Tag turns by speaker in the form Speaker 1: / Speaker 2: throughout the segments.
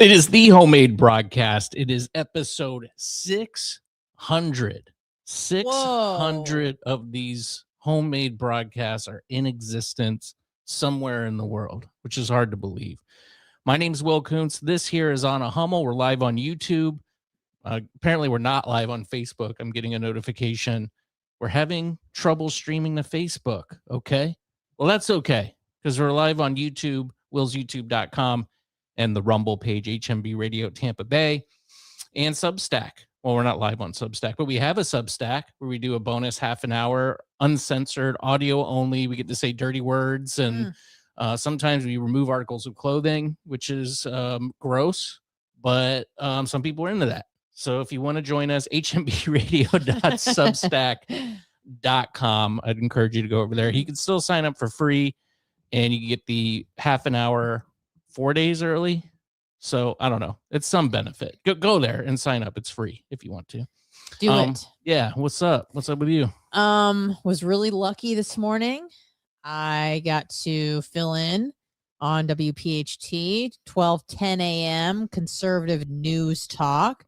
Speaker 1: It is the homemade broadcast. It is episode 600. 600 of these homemade broadcasts are in existence somewhere in the world, which is hard to believe. My name is Will Kuncz. This here is on a Hummel. We're live on YouTube. Apparently, we're not live on Facebook. I'm getting a notification. We're having trouble streaming to Facebook. Okay. Well, that's okay because we're live on YouTube, willsyoutube.com. and the Rumble page, HMBradio Tampa Bay, and Substack. Well, we're not live on Substack, but we have a Substack where we do a bonus half an hour, uncensored, audio only. We get to say dirty words, and sometimes we remove articles of clothing, which is gross, but some people are into that. So if you want to join us, hmbradio.substack.com. I'd encourage you to go over there. You can still sign up for free, and you can get the half an hour 4 days early. So I don't know. It's some benefit. Go there and sign up. It's free if you want to.
Speaker 2: Do it.
Speaker 1: Yeah. What's up? What's up with you?
Speaker 2: Was really lucky this morning. I got to fill in on WPHT 12:10 a.m. conservative news talk.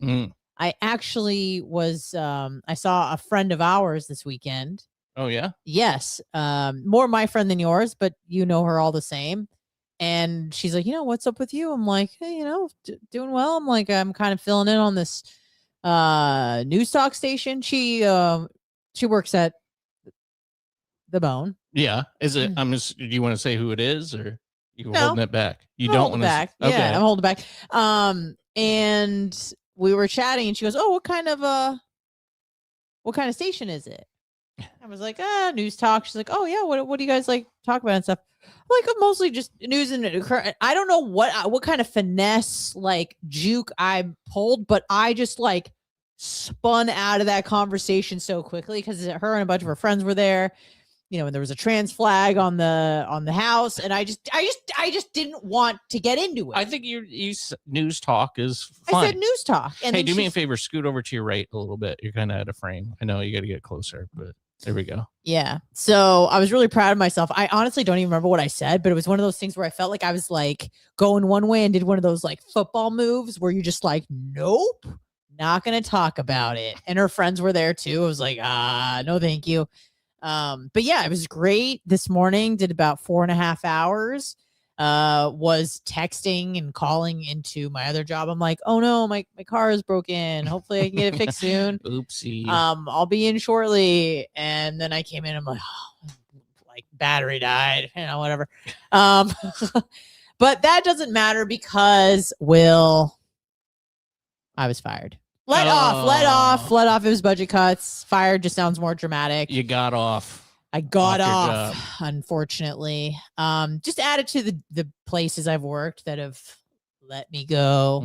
Speaker 2: I actually was I saw a friend of ours this weekend.
Speaker 1: Oh yeah?
Speaker 2: Yes. More my friend than yours, but you know her all the same. And she's like, what's up with you? I'm like, hey, doing well. I'm like, I'm kind of filling in on this news talk station. She works at The Bone.
Speaker 1: Yeah. Is it? Do you want to say who it is, or you holding it back? You
Speaker 2: I'm
Speaker 1: don't want to
Speaker 2: back.
Speaker 1: Okay.
Speaker 2: Yeah, I'm holding back. And we were chatting, and she goes, "Oh, what kind of station is it?" I was like, news talk. She's like, "Oh yeah, what do you guys like talk about and stuff?" I'm like, mostly just news and I don't know what kind of finesse like juke I pulled, but I just like spun out of that conversation so quickly because her and a bunch of her friends were there. And there was a trans flag on the house, and I just didn't want to get into it.
Speaker 1: I think you news talk is fine.
Speaker 2: I said news talk. And
Speaker 1: hey, do me a favor, scoot over to your right a little bit. You're kind of out of frame. I know you got to get closer, but there we go.
Speaker 2: Yeah. So I was really proud of myself. I honestly don't even remember what I said, but it was one of those things where I felt like I was like going one way and did one of those like football moves where you're just like, nope, not going to talk about it. And her friends were there too. I was like, no, thank you. But yeah, it was great this morning. Did about 4.5 hours. Was texting and calling into my other job. I'm like, oh no, my car is broken. Hopefully I can get it fixed soon.
Speaker 1: Oopsie.
Speaker 2: I'll be in shortly. And then I came in, I'm like, like battery died, whatever. But that doesn't matter because I was fired. Let off. It was budget cuts. Fired just sounds more dramatic.
Speaker 1: You got off.
Speaker 2: I got off, unfortunately. Just added to the places I've worked that have let me go,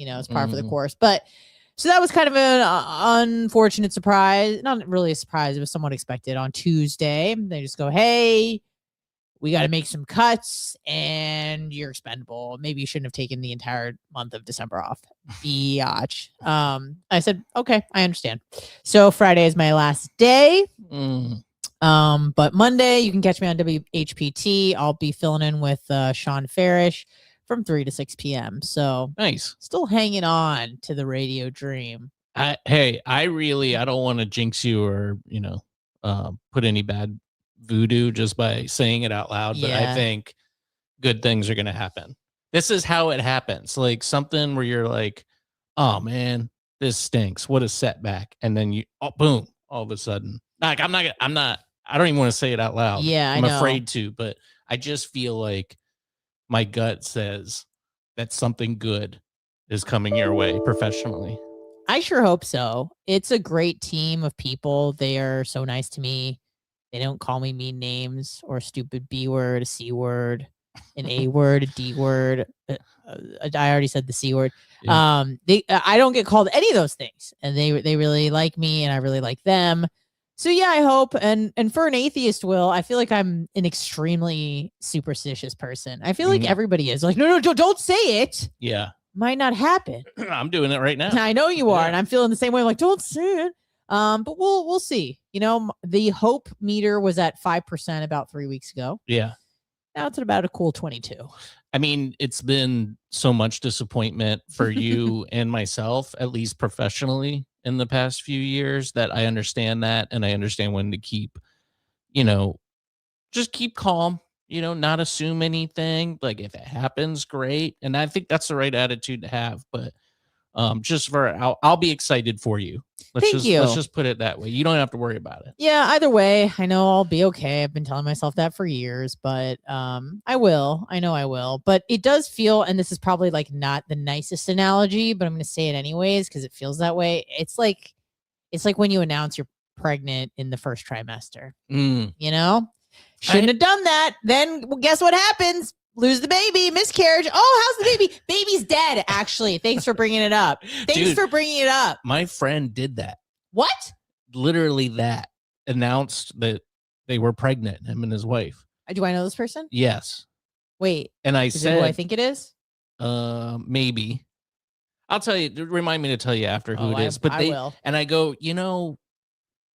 Speaker 2: as par for the course. But so that was kind of an unfortunate surprise. Not really a surprise. It was somewhat expected. On Tuesday, they just go, hey, we got to make some cuts and you're expendable. Maybe you shouldn't have taken the entire month of December off. Biatch. I said, okay, I understand. So Friday is my last day. But Monday you can catch me on WHPT. I'll be filling in with Sean Farish from 3 to 6 p.m. So
Speaker 1: nice.
Speaker 2: Still hanging on to the radio dream.
Speaker 1: I don't want to jinx you or put any bad voodoo just by saying it out loud, but I think good things are going to happen. This is how it happens. Like something where you're like, oh man, this stinks. What a setback. And then boom, all of a sudden, like I don't even want to say it out loud.
Speaker 2: Yeah,
Speaker 1: I'm afraid to, but I just feel like my gut says that something good is coming your way professionally.
Speaker 2: I sure hope so. It's a great team of people. They are so nice to me. They don't call me mean names or stupid B word, a C word, an A word, a D word. I already said the C word. Yeah. I don't get called any of those things, and they really like me, and I really like them. So yeah, I hope. And for an atheist, Will, I feel like I'm an extremely superstitious person. I feel like everybody is like, no, don't say it.
Speaker 1: Yeah,
Speaker 2: might not happen.
Speaker 1: I'm doing it right now.
Speaker 2: I know you are, and I'm feeling the same way. I'm like, don't say it. But we'll see. The hope meter was at 5% about 3 weeks ago.
Speaker 1: Yeah.
Speaker 2: Now it's at about a cool 22.
Speaker 1: I mean, it's been so much disappointment for you and myself, at least professionally, in the past few years, that I understand that. And I understand when to keep, just keep calm, not assume anything. Like if it happens, great. And I think that's the right attitude to have. But I'll be excited for you. Let's just put it that way. You don't have to worry about it.
Speaker 2: Yeah, either way, I know I'll be okay. I've been telling myself that for years, but I will. I know I will. But it does feel, and this is probably like not the nicest analogy, but I'm going to say it anyways because it feels that way. It's like when you announce you're pregnant in the first trimester. Shouldn't have done that. Then guess what happens? Lose the baby, miscarriage. Oh, how's the baby? Baby's dead, actually. Thanks for bringing it up. My
Speaker 1: friend did that.
Speaker 2: What?
Speaker 1: Literally that. Announced that they were pregnant, him and his wife.
Speaker 2: Do I know this person?
Speaker 1: Yes.
Speaker 2: Wait.
Speaker 1: And I
Speaker 2: is
Speaker 1: said,
Speaker 2: it who I think it is?
Speaker 1: Maybe. I'll tell you. Remind me to tell you after who it is. But
Speaker 2: I will.
Speaker 1: And I go,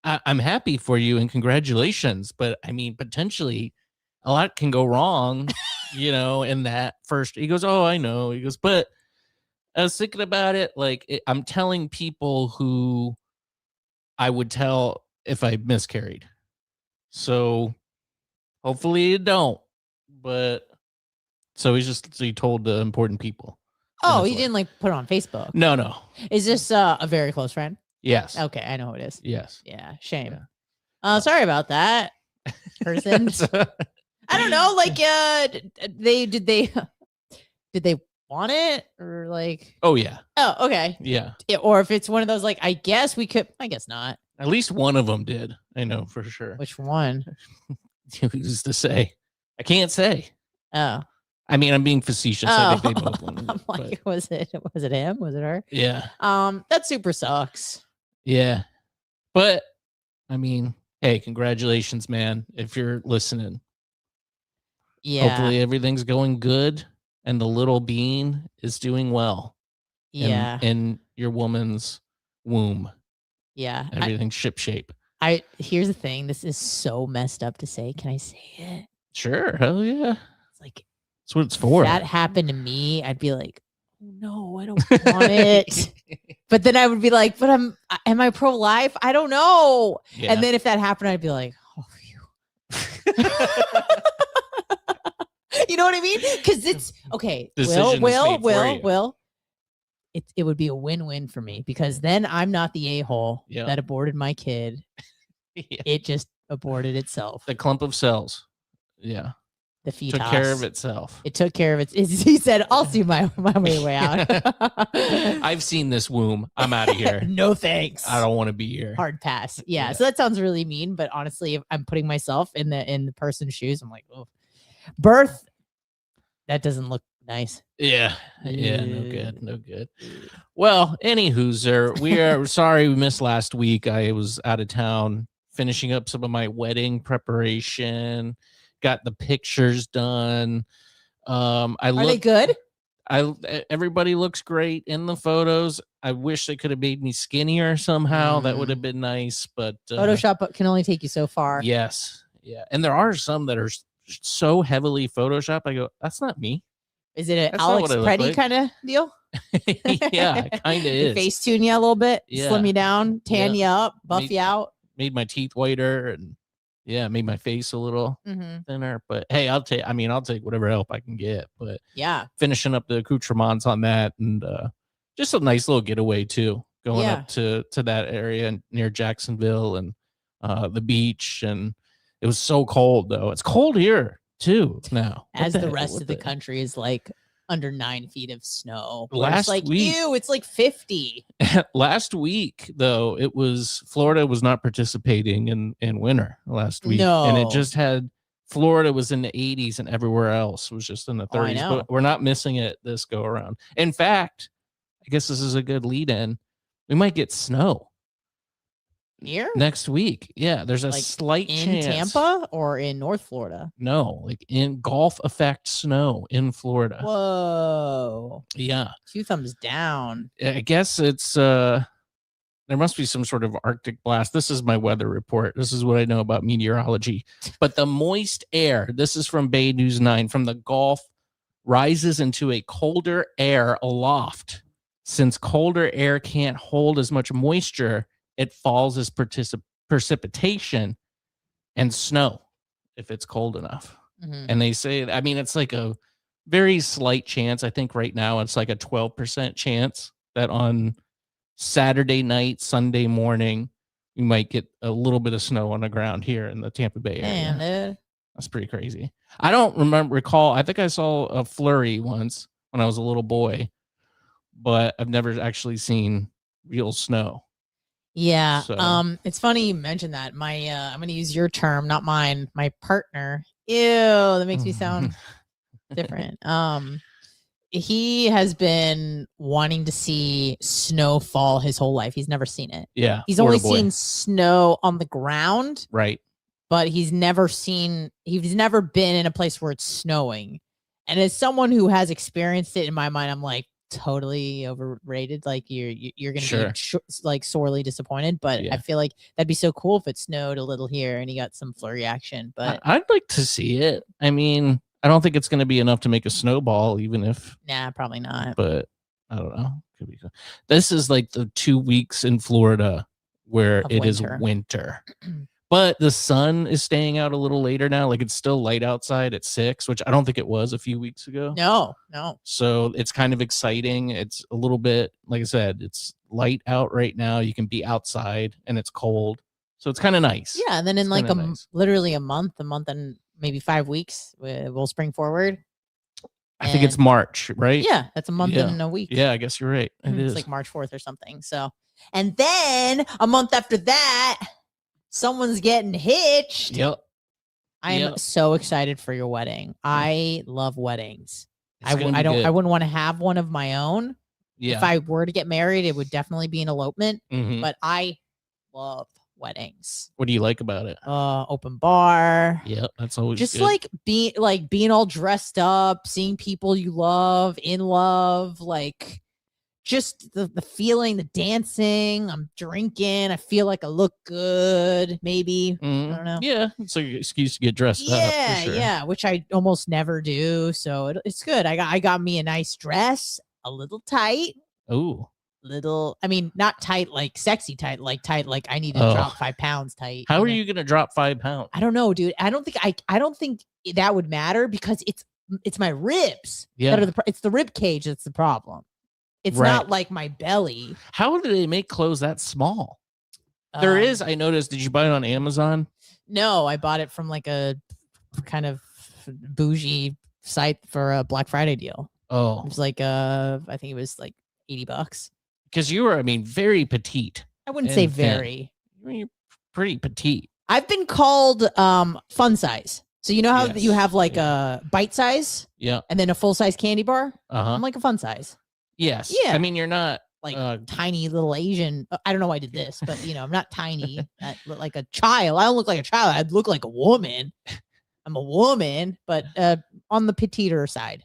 Speaker 1: I'm happy for you and congratulations. But I mean, potentially a lot can go wrong. In that first, he goes, oh, I know. He goes, but I was thinking about it. Like I'm telling people who I would tell if I miscarried. So hopefully you don't, but so he told the important people.
Speaker 2: Oh, he didn't like put it on Facebook.
Speaker 1: No.
Speaker 2: Is this a very close friend?
Speaker 1: Yes.
Speaker 2: Okay. I know who it is.
Speaker 1: Yes.
Speaker 2: Yeah. Shame. Yeah. Sorry about that person. I don't know. Like, did they want it or like?
Speaker 1: Oh yeah.
Speaker 2: Oh, okay.
Speaker 1: Yeah.
Speaker 2: Or if it's one of those, like, I guess not.
Speaker 1: At least one of them did. I know for sure.
Speaker 2: Which one?
Speaker 1: Who's to say? I can't say.
Speaker 2: Oh.
Speaker 1: I mean, I'm being facetious.
Speaker 2: Oh.
Speaker 1: I think they both wanted
Speaker 2: I'm like, was it him? Was it her?
Speaker 1: Yeah.
Speaker 2: That super sucks.
Speaker 1: Yeah. But I mean, hey, congratulations, man. If you're listening.
Speaker 2: Yeah.
Speaker 1: Hopefully everything's going good and the little bean is doing well.
Speaker 2: Yeah.
Speaker 1: In your woman's womb.
Speaker 2: Yeah.
Speaker 1: Everything's shipshape.
Speaker 2: Here's the thing. This is so messed up to say. Can I say it?
Speaker 1: Sure. Hell yeah.
Speaker 2: It's like,
Speaker 1: that's what it's for.
Speaker 2: If that happened to me, I'd be like, oh, no, I don't want it. But then I would be like, but am I pro-life? I don't know. Yeah. And then if that happened, I'd be like, oh, phew. You know what I mean? Because it's okay. Will. It would be a win-win for me because then I'm not the a-hole that aborted my kid. Yeah. It just aborted itself.
Speaker 1: The clump of cells. Yeah.
Speaker 2: The fetus
Speaker 1: took care of itself.
Speaker 2: It took care of it. He said, "I'll see my way out."
Speaker 1: I've seen this womb. I'm out of here.
Speaker 2: No thanks.
Speaker 1: I don't want to be here.
Speaker 2: Hard pass. Yeah. So that sounds really mean, but honestly, if I'm putting myself in the person's shoes, I'm like, oh, birth. That doesn't look nice.
Speaker 1: Yeah. No good. Well, anywho, we are sorry we missed last week. I was out of town finishing up some of my wedding preparation. Got the pictures done. Are
Speaker 2: they good?
Speaker 1: Everybody looks great in the photos. I wish they could have made me skinnier somehow. That would have been nice, but
Speaker 2: Photoshop can only take you so far.
Speaker 1: Yes. Yeah. And there are some that are so heavily Photoshopped. I go, that's not me.
Speaker 2: Is it an Alex Preddy kind of deal?
Speaker 1: Yeah, kind of is.
Speaker 2: Face-tune you a little bit, slim you down, tan you up, buff you out.
Speaker 1: Made my teeth whiter and made my face a little thinner. But hey, I'll take whatever help I can get. But finishing up the accoutrements on that and just a nice little getaway too. Going up to that area near Jacksonville and the beach. And it was so cold though. It's cold here too now.
Speaker 2: As the rest of the country is like under 9 feet of snow.
Speaker 1: Last week,
Speaker 2: ew, it's like 50.
Speaker 1: Last week, though, Florida was not participating in winter last week.
Speaker 2: No.
Speaker 1: And it just had, Florida was in the 80s and everywhere else was just in the 30s. But we're not missing it this go around. In fact, I guess this is a good lead in. We might get snow.
Speaker 2: Here?
Speaker 1: Next week. Yeah, there's a slight chance.
Speaker 2: In Tampa or in North Florida?
Speaker 1: No, like in Gulf effect snow in Florida.
Speaker 2: Whoa.
Speaker 1: Yeah.
Speaker 2: 2 thumbs down.
Speaker 1: I guess it's there must be some sort of Arctic blast. This is my weather report. This is what I know about meteorology. But the moist air, this is from Bay News 9, from the Gulf rises into a colder air aloft. Since colder air can't hold as much moisture, it falls as precipitation and snow if it's cold enough.
Speaker 2: Mhm.
Speaker 1: And they say, I mean, it's like a very slight chance. I think right now it's like a 12% chance that on Saturday night, Sunday morning, you might get a little bit of snow on the ground here in the Tampa Bay area.
Speaker 2: Damn, dude.
Speaker 1: That's pretty crazy. I don't recall. I think I saw a flurry once when I was a little boy, but I've never actually seen real snow.
Speaker 2: Yeah.
Speaker 1: So.
Speaker 2: It's funny you mentioned that. My I'm gonna use your term, not mine. My partner. Ew, that makes me sound different. He has been wanting to see snow fall his whole life. He's never seen it.
Speaker 1: Yeah.
Speaker 2: He's only seen snow on the ground.
Speaker 1: Right.
Speaker 2: But he's never been in a place where it's snowing. And as someone who has experienced it, in my mind, I'm like, totally overrated. Like you're gonna be like sorely disappointed. But I feel like that'd be so cool if it snowed a little here and he got some flurry action. But
Speaker 1: I'd like to see it. I mean, I don't think it's going to be enough to make a snowball, even if.
Speaker 2: Nah, probably not.
Speaker 1: But I don't know. Could be. This is like the 2 weeks in Florida where it is winter. But the sun is staying out a little later now. Like it's still light outside at 6, which I don't think it was a few weeks ago.
Speaker 2: No.
Speaker 1: So it's kind of exciting. It's a little bit, like I said, it's light out right now. You can be outside and it's cold. So it's kind of nice.
Speaker 2: Yeah. And then in like literally a month and maybe 5 weeks, we'll spring forward.
Speaker 1: I think it's March, right?
Speaker 2: Yeah. That's a month and a week.
Speaker 1: Yeah, I guess you're right.
Speaker 2: It's like March 4th or something. So, and then a month after that, someone's getting hitched.
Speaker 1: Yep.
Speaker 2: I am so excited for your wedding. I love weddings. I wouldn't want to have one of my own. Yeah. If I were to get married, it would definitely be an elopement. Mm-hmm. But I love weddings.
Speaker 1: What do you like about it?
Speaker 2: Open bar.
Speaker 1: Yeah, that's always
Speaker 2: just
Speaker 1: good.
Speaker 2: being all dressed up, seeing people you love in love, like just the feeling, the dancing. I'm drinking. I feel like I look good. Maybe I don't know.
Speaker 1: Yeah, it's like an excuse to get dressed up. For sure.
Speaker 2: Yeah, which I almost never do. So it's good. I got me a nice dress, a little tight.
Speaker 1: Ooh.
Speaker 2: Little, I mean, not tight like sexy tight, like I need to drop 5 pounds tight.
Speaker 1: How are you gonna drop 5 pounds?
Speaker 2: I don't know, dude. I don't think that would matter because it's my ribs. Yeah, it's the rib cage that's the problem. It's not like my belly.
Speaker 1: How do they make clothes that small? There is, I noticed. Did you buy it on Amazon?
Speaker 2: No, I bought it from like a kind of bougie site for a Black Friday deal.
Speaker 1: Oh,
Speaker 2: it was like I think it was like $80.
Speaker 1: Because you were, I mean, very petite.
Speaker 2: I wouldn't say very.
Speaker 1: You're pretty petite.
Speaker 2: I've been called fun size. So you know how you have like a bite size?
Speaker 1: Yeah.
Speaker 2: And then a full size candy bar?
Speaker 1: Uh-huh.
Speaker 2: I'm like a fun size.
Speaker 1: Yes. Yeah. I mean, you're not
Speaker 2: like tiny little Asian. I don't know why I did this, but I'm not tiny. I look like a child. I don't look like a child. I look like a woman. I'm a woman, but on the petiter side.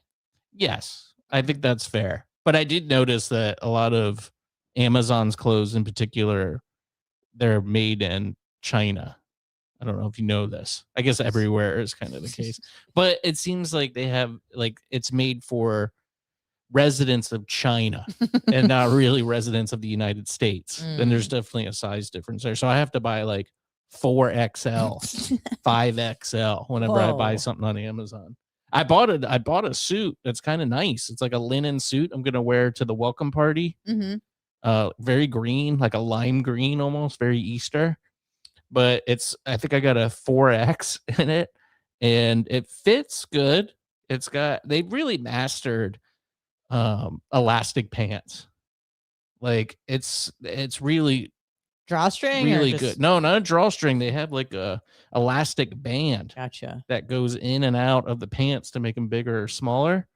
Speaker 1: Yes. I think that's fair. But I did notice that a lot of Amazon's clothes in particular, they're made in China. I don't know if you know this. I guess everywhere is kind of the case. But it seems like they have, like, it's made for residents of China and not really residents of the United States. Then there's definitely a size difference there. So I have to buy like 4XL, 5XL whenever I buy something on Amazon. I bought a suit that's kind of nice. It's like a linen suit I'm gonna wear to the welcome party. Mm-hmm. Very green, like a lime green almost, very Easter. But I think I got a 4X in it, and it fits good. They really mastered elastic pants. Like it's really
Speaker 2: drawstring,
Speaker 1: really good. No, not a drawstring. They have like a elastic band.
Speaker 2: Gotcha.
Speaker 1: That goes in and out of the pants to make them bigger or smaller.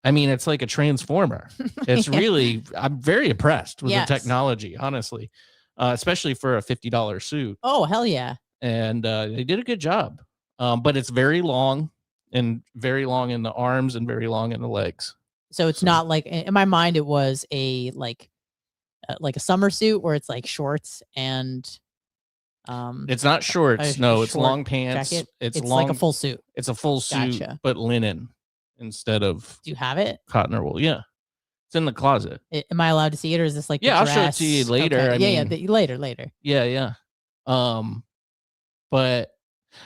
Speaker 1: I mean, it's like a transformer. It's really, I'm very impressed with the technology, honestly, especially for a $50 suit.
Speaker 2: Oh, hell yeah.
Speaker 1: And they did a good job. But it's very long in the arms and very long in the legs.
Speaker 2: So it's not like, in my mind, it was like a summer suit where it's like shorts and
Speaker 1: it's not shorts. No, it's long pants.
Speaker 2: Jacket. It's long, like a full suit.
Speaker 1: It's a full suit, but linen. instead of.
Speaker 2: Do you have it?
Speaker 1: Cotton or wool? Yeah, it's in the closet.
Speaker 2: Am I allowed to see it, or is this like
Speaker 1: yeah?
Speaker 2: the
Speaker 1: I'll show it to you later.
Speaker 2: Okay.
Speaker 1: I mean,
Speaker 2: later.
Speaker 1: Yeah. But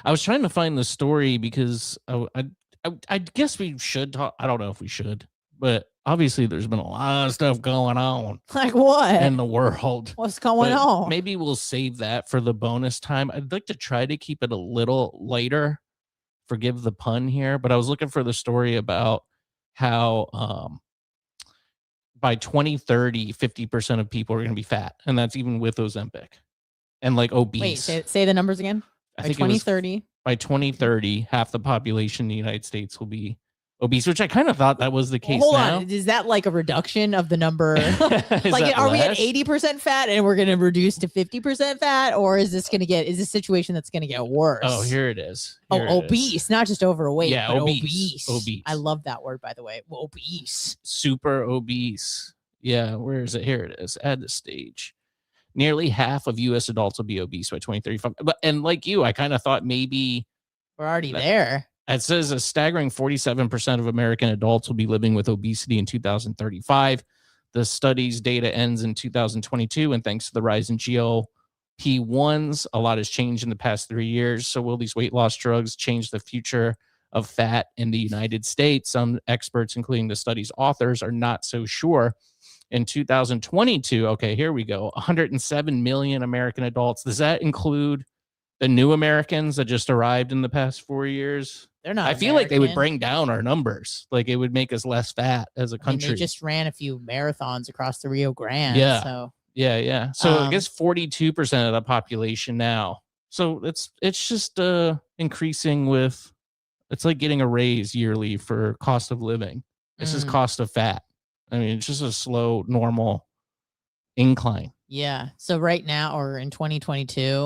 Speaker 1: I was trying to find the story because I guess we should talk. I don't know if we should, but obviously there's been a lot of stuff going on.
Speaker 2: Like what?
Speaker 1: In the world.
Speaker 2: What's going on?
Speaker 1: Maybe we'll save that for the bonus time. I'd like to try to keep it a little lighter. Forgive the pun here, but I was looking for the story about how by 2030, 50% of people are going to be fat, and that's even with Ozempic and like obese.
Speaker 2: Wait, say the numbers again. By 2030.
Speaker 1: By 2030, half the population in the United States will be obese, which I kind of thought that was the case.
Speaker 2: Hold on, is that like a reduction of the number? Like, are we at 80% fat and we're going to reduce to 50% fat, or is this a situation that's going to get worse?
Speaker 1: Oh, here it is.
Speaker 2: Obese, not just overweight.
Speaker 1: Yeah,
Speaker 2: but
Speaker 1: obese.
Speaker 2: I love that word, by the way. Obese.
Speaker 1: Super obese. Yeah, where is it? Here it is. Add the stage. Nearly half of U.S. adults will be obese by 2035. And like you, I kind of thought maybe
Speaker 2: we're already there.
Speaker 1: It says a staggering 47% of American adults will be living with obesity in 2035. The study's data ends in 2022, and thanks to the rise in GLP-1s, a lot has changed in the past 3 years. So will these weight loss drugs change the future of fat in the United States? Some experts, including the study's authors, are not so sure. In 2022, okay, here we go, 107 million American adults. Does that include the new Americans that just arrived in the past 4 years?
Speaker 2: They're not.
Speaker 1: I feel like they would bring down our numbers. Like it would make us less fat as a country.
Speaker 2: They just ran a few marathons across the Rio Grande.
Speaker 1: Yeah.
Speaker 2: So
Speaker 1: yeah. So I guess 42% of the population now. So it's just increasing with. It's like getting a raise yearly for cost of living. This is cost of fat. I mean, it's just a slow, normal incline.
Speaker 2: Yeah. So right now, or in 2022,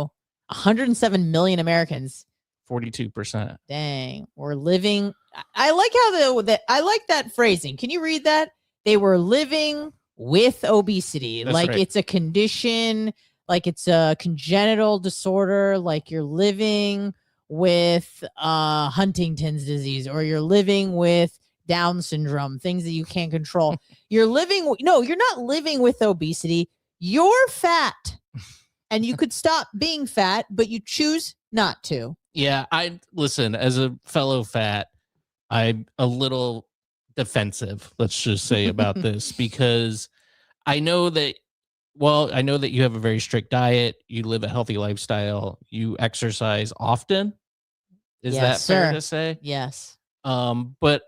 Speaker 2: 107 million Americans.
Speaker 1: 42%.
Speaker 2: Dang, we're living. I like how I like that phrasing. Can you read that? They were living with obesity.
Speaker 1: That's
Speaker 2: like
Speaker 1: right.
Speaker 2: It's a condition, like it's a congenital disorder, like you're living with Huntington's disease, or you're living with Down syndrome, things that you can't control. You're living. No, you're not living with obesity. You're fat. And you could stop being fat, but you choose not to.
Speaker 1: Yeah, I listen, as a fellow fat, I'm a little defensive, let's just say, about this, because I know that you have a very strict diet, you live a healthy lifestyle, you exercise often. Is that fair to say?
Speaker 2: Yes.
Speaker 1: But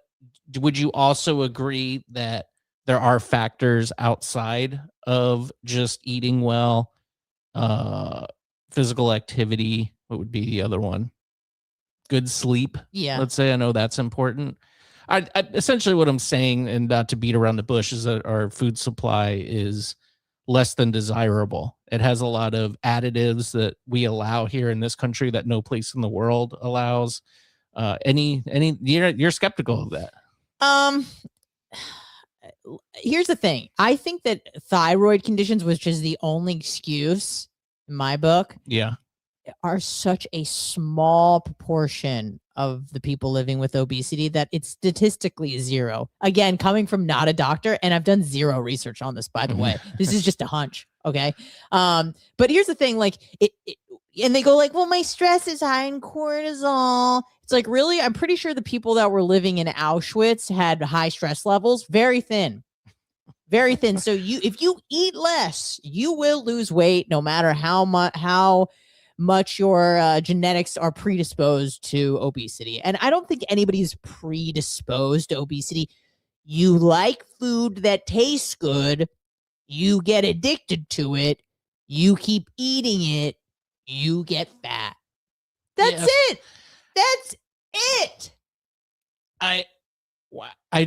Speaker 1: would you also agree that there are factors outside of just eating well, physical activity? What would be the other one? Good sleep.
Speaker 2: Yeah.
Speaker 1: Let's say, I know that's important. I essentially what I'm saying, and not to beat around the bush, is that our food supply is less than desirable. It has a lot of additives that we allow here in this country that no place in the world allows. You're skeptical of that?
Speaker 2: Here's the thing. I think that thyroid conditions, which is the only excuse in my book, are such a small proportion of the people living with obesity that it's statistically zero. Again, coming from not a doctor, and I've done zero research on this, by the way. This is just a hunch. Okay. But here's the thing, like and they go like, well, my stress is high in cortisol. It's like, really? I'm pretty sure the people that were living in Auschwitz had high stress levels, very thin. Very thin. So if you eat less, you will lose weight, no matter how much your genetics are predisposed to obesity. And I don't think anybody's predisposed to obesity. You like food that tastes good, you get addicted to it, you keep eating it, you get fat. That's it. That's it.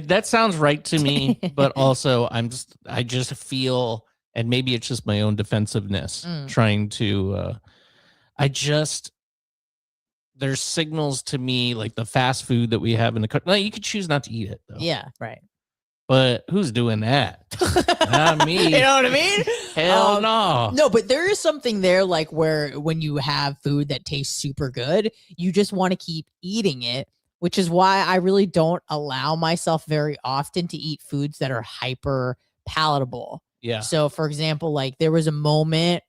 Speaker 1: That sounds right to me, but also I just feel, and maybe it's just my own defensiveness, trying to there's signals to me, like the fast food that we have in the country. Like, you could choose not to eat it, though.
Speaker 2: Yeah, right.
Speaker 1: But who's doing that? Not me.
Speaker 2: You know what I mean?
Speaker 1: Hell no.
Speaker 2: No, but there is something there, like where when you have food that tastes super good, you just want to keep eating it. which is why I really don't allow myself very often to eat foods that are hyper palatable.
Speaker 1: Yeah.
Speaker 2: So for example, like there was a moment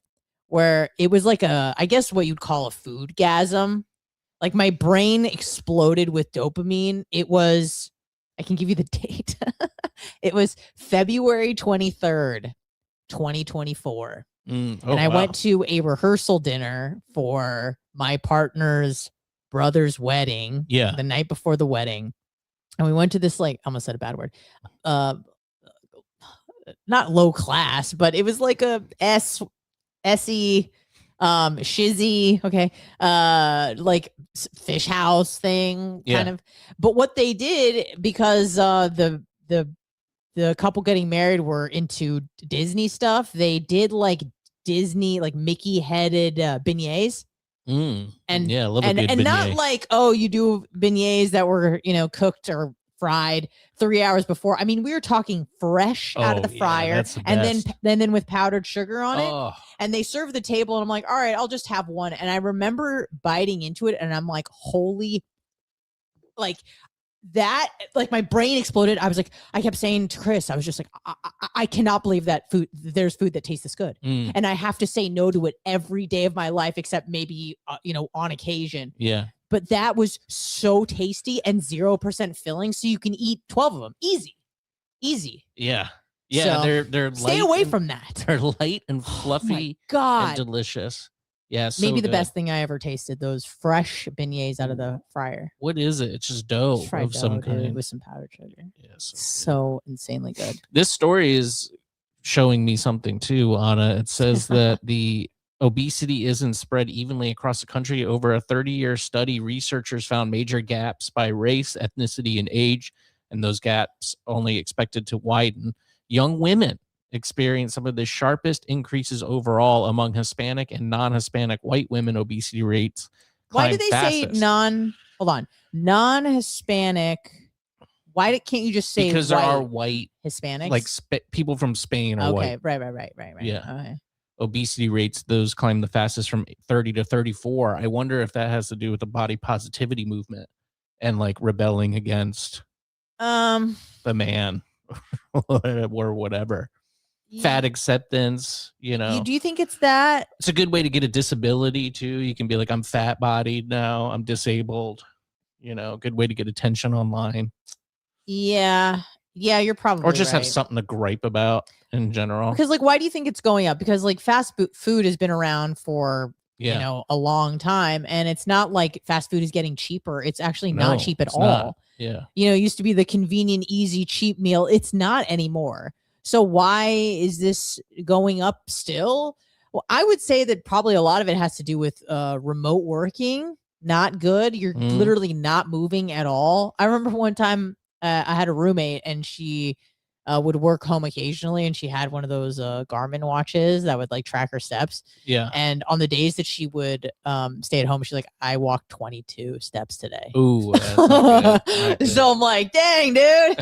Speaker 2: where it was like I guess what you'd call a foodgasm. Like my brain exploded with dopamine. I can give you the date. It was February 23rd, 2024. And I went to a rehearsal dinner for my partner's brother's wedding.
Speaker 1: Yeah.
Speaker 2: The night before the wedding. And we went to this, like, I almost said a bad word. Not low class, but it was like a SE shizzy, okay, like fish house thing kind of. But what they did, because the couple getting married were into Disney stuff, they did like Disney, like Mickey headed beignets.
Speaker 1: And yeah, a little bit,
Speaker 2: and not like, oh, you do beignets that were, cooked or fried 3 hours before. I mean, we were talking fresh out of the fryer, and then with powdered sugar on it. And they served the table, and I'm like, all right, I'll just have one. And I remember biting into it, and I'm like, holy, like that, like my brain exploded. I was like, I kept saying to Chris, I was just like, I cannot believe that there's food that tastes this good. And I have to say no to it every day of my life, except maybe, on occasion.
Speaker 1: Yeah.
Speaker 2: But that was so tasty and 0% filling. So you can eat 12 of them. Easy.
Speaker 1: Yeah. Yeah.
Speaker 2: So,
Speaker 1: they're
Speaker 2: stay away from that.
Speaker 1: They're light and fluffy and delicious. Yeah. So
Speaker 2: maybe the best thing I ever tasted, those fresh beignets out of the fryer.
Speaker 1: What is it? It's just dough of some kind
Speaker 2: with some powdered sugar.
Speaker 1: Yeah,
Speaker 2: so insanely good.
Speaker 1: This story is showing me something too, Anna. It says that the obesity isn't spread evenly across the country. Over a 30-year study, researchers found major gaps by race, ethnicity, and age, and those gaps only expected to widen. Young women experience some of the sharpest increases overall among Hispanic and non-Hispanic white women. Obesity rates
Speaker 2: Why do they say non-Hispanic? Why can't you just say
Speaker 1: because
Speaker 2: white?
Speaker 1: There are white
Speaker 2: Hispanics,
Speaker 1: like people from Spain are white.
Speaker 2: Right.
Speaker 1: Yeah.
Speaker 2: Okay.
Speaker 1: Obesity rates, those climb the fastest from 30 to 34. I wonder if that has to do with the body positivity movement and like rebelling against the man or whatever. Fat acceptance,
Speaker 2: do you think it's that?
Speaker 1: It's a good way to get a disability too. You can be like, I'm fat bodied now, I'm disabled, good way to get attention online.
Speaker 2: Yeah, you're probably
Speaker 1: or just
Speaker 2: right.
Speaker 1: have something to gripe about in general.
Speaker 2: Because like, why do you think it's going up? Because like fast food has been around for a long time, and it's not like fast food is getting cheaper. It's actually not cheap at all.
Speaker 1: Not. Yeah,
Speaker 2: it used to be the convenient, easy, cheap meal. It's not anymore. So why is this going up still? Well, I would say that probably a lot of it has to do with remote working. Not good. You're literally not moving at all. I remember one time I had a roommate, and she would work home occasionally, and she had one of those Garmin watches that would like track her steps.
Speaker 1: Yeah.
Speaker 2: And on the days that she would stay at home, she's like, I walked 22 steps today.
Speaker 1: Ooh, that's not good.
Speaker 2: So I'm like, dang, dude,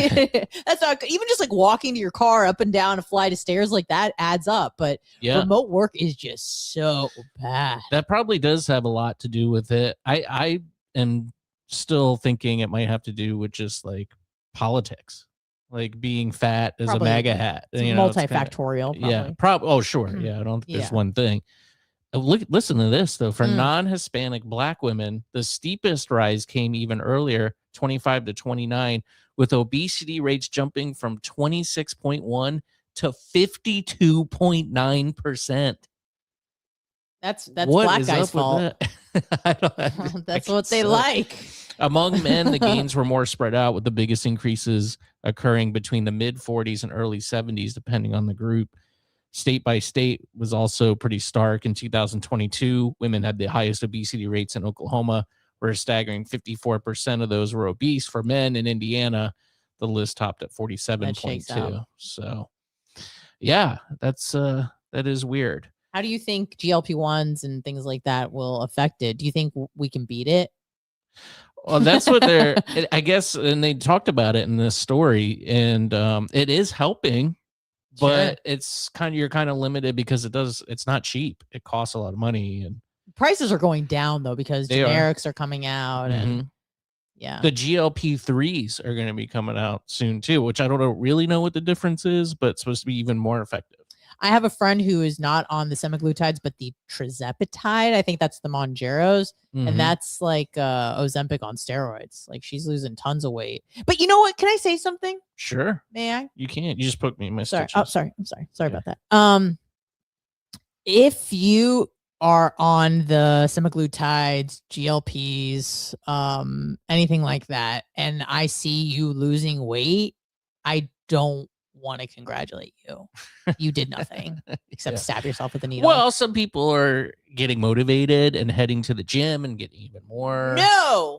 Speaker 2: that's not good. Even just like walking to your car up and down a flight of stairs like that adds up. But remote work is just so bad.
Speaker 1: That probably does have a lot to do with it. I am still thinking it might have to do with just like politics. Like being fat is a MAGA hat.
Speaker 2: It's multifactorial.
Speaker 1: Oh, sure. Yeah, I don't think there's one thing. Listen to this though. For non-Hispanic Black women, the steepest rise came even earlier, 25 to 29, with obesity rates jumping from 26.1 to 52.9%.
Speaker 2: That's Black guys' fault. That's what they like.
Speaker 1: Among men, the gains were more spread out, with the biggest increases occurring between the mid 40s and early 70s, depending on the group. State by state was also pretty stark. In 2022, women had the highest obesity rates in Oklahoma, where a staggering 54% of those were obese. For men in Indiana, the list topped at 47.2. So, yeah, that is weird.
Speaker 2: How do you think GLP-1s and things like that will affect it? Do you think we can beat it?
Speaker 1: Well, that's what I guess, and they talked about it in this story, and it is helping, but you're kind of limited because it's not cheap. It costs a lot of money, and
Speaker 2: prices are going down though because generics are coming out, and Yeah.
Speaker 1: The GLP-3s are going to be coming out soon too, which I don't really know what the difference is, but it's supposed to be even more effective.
Speaker 2: I have a friend who is not on the semaglutides, but the tirzepatide. I think that's the Mongeros. And that's like Ozempic on steroids. Like she's losing tons of weight. But you know what? Can I say something?
Speaker 1: Sure.
Speaker 2: May I?
Speaker 1: You can't. You just poked me in my
Speaker 2: Sorry.
Speaker 1: stitches.
Speaker 2: Oh, sorry. I'm sorry. Sorry about that. If you are on the semaglutides, GLPs, anything like that, and I see you losing weight, I don't want to congratulate you. You did nothing except stab yourself with a needle.
Speaker 1: Well, some people are getting motivated and heading to the gym and getting even more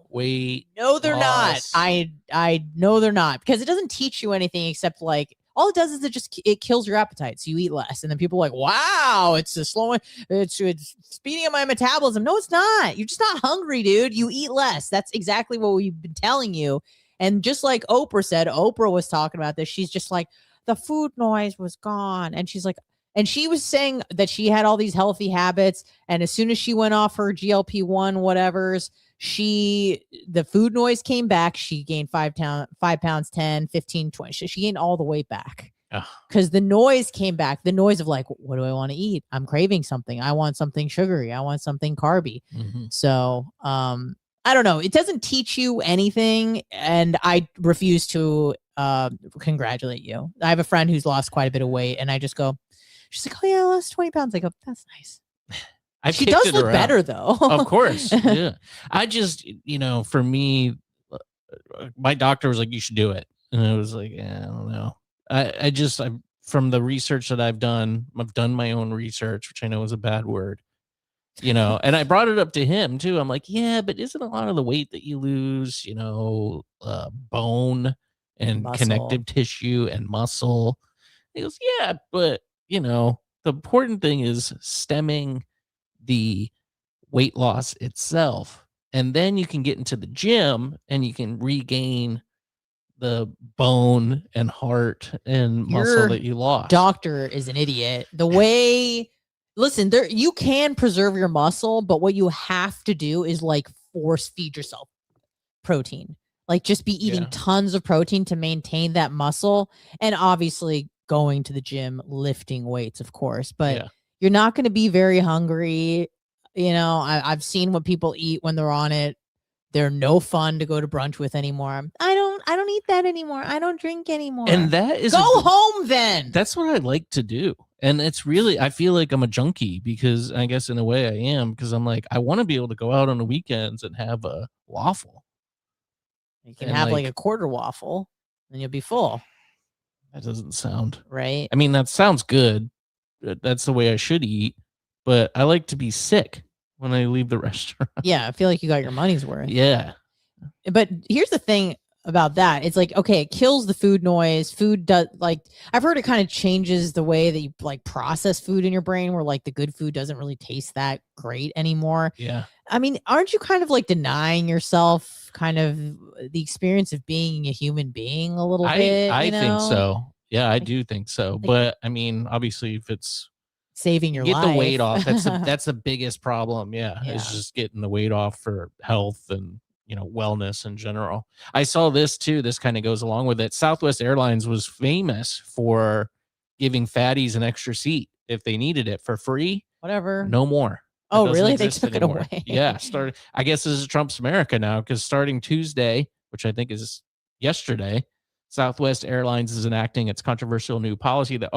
Speaker 1: weight.
Speaker 2: No, they're
Speaker 1: loss.
Speaker 2: not. I know they're not, because it doesn't teach you anything except like all it does is it kills your appetite, so you eat less, and then people are like, wow, it's speeding up my metabolism. No, it's not. You're just not hungry, dude. You eat less. That's exactly what we've been telling you. And just like Oprah said, Oprah was talking about this. She's just like, the food noise was gone. And she's like, and she was saying that she had all these healthy habits. And as soon as she went off her GLP-1 whatevers, the food noise came back. She gained 5 pounds, 10, 15, 20. She gained all the weight back because the noise came back. The noise of like, what do I want to eat? I'm craving something. I want something sugary. I want something carby. So, I don't know. It doesn't teach you anything. And I refuse to congratulate you. I have a friend who's lost quite a bit of weight, and I just go, she's like, oh yeah, I lost 20 pounds. I go, that's nice. She does look better though.
Speaker 1: Of course. Yeah. I just, for me, my doctor was like, you should do it. And I was like, I don't know. I from the research that I've done my own research, which I know is a bad word, and I brought it up to him too. I'm like, yeah, but isn't a lot of the weight that you lose, bone and
Speaker 2: muscle,
Speaker 1: connective tissue and muscle? He goes, yeah, but the important thing is stemming the weight loss itself. And then you can get into the gym and you can regain the bone and heart and muscle that you lost.
Speaker 2: Doctor is an idiot. Listen, you can preserve your muscle, but what you have to do is like force feed yourself protein. Like just be eating tons of protein to maintain that muscle, and obviously going to the gym, lifting weights, of course, but you're not going to be very hungry. I've seen what people eat when they're on it. They're no fun to go to brunch with anymore. I don't eat that anymore. I don't drink anymore.
Speaker 1: And that is
Speaker 2: home then.
Speaker 1: That's what I like to do. And it's really, I feel like I'm a junkie, because I guess in a way I am, because I'm like, I want to be able to go out on the weekends and have a waffle.
Speaker 2: You can have like a quarter waffle and you'll be full.
Speaker 1: That doesn't sound
Speaker 2: right.
Speaker 1: I mean, that sounds good. That's the way I should eat, but I like to be sick when I leave the restaurant.
Speaker 2: Yeah, I feel like you got your money's worth.
Speaker 1: Yeah.
Speaker 2: But here's the thing about that. It's like, okay, it kills the food noise. Food does, like, I've heard it kind of changes the way that you like process food in your brain, where like the good food doesn't really taste that great anymore.
Speaker 1: Yeah.
Speaker 2: I mean, aren't you kind of like denying yourself kind of the experience of being a human being a little bit?
Speaker 1: I think so. Yeah, I do think so. But I mean, obviously, if it's
Speaker 2: saving your life,
Speaker 1: get the weight off. That's the biggest problem. Yeah, it's just getting the weight off for health and wellness in general. I saw this too. This kind of goes along with it. Southwest Airlines was famous for giving fatties an extra seat if they needed it for free.
Speaker 2: Whatever.
Speaker 1: No more.
Speaker 2: Oh, really? They took it away.
Speaker 1: Yeah. I guess this is Trump's America now, because starting Tuesday, which I think is yesterday, Southwest Airlines is enacting its controversial new policy that,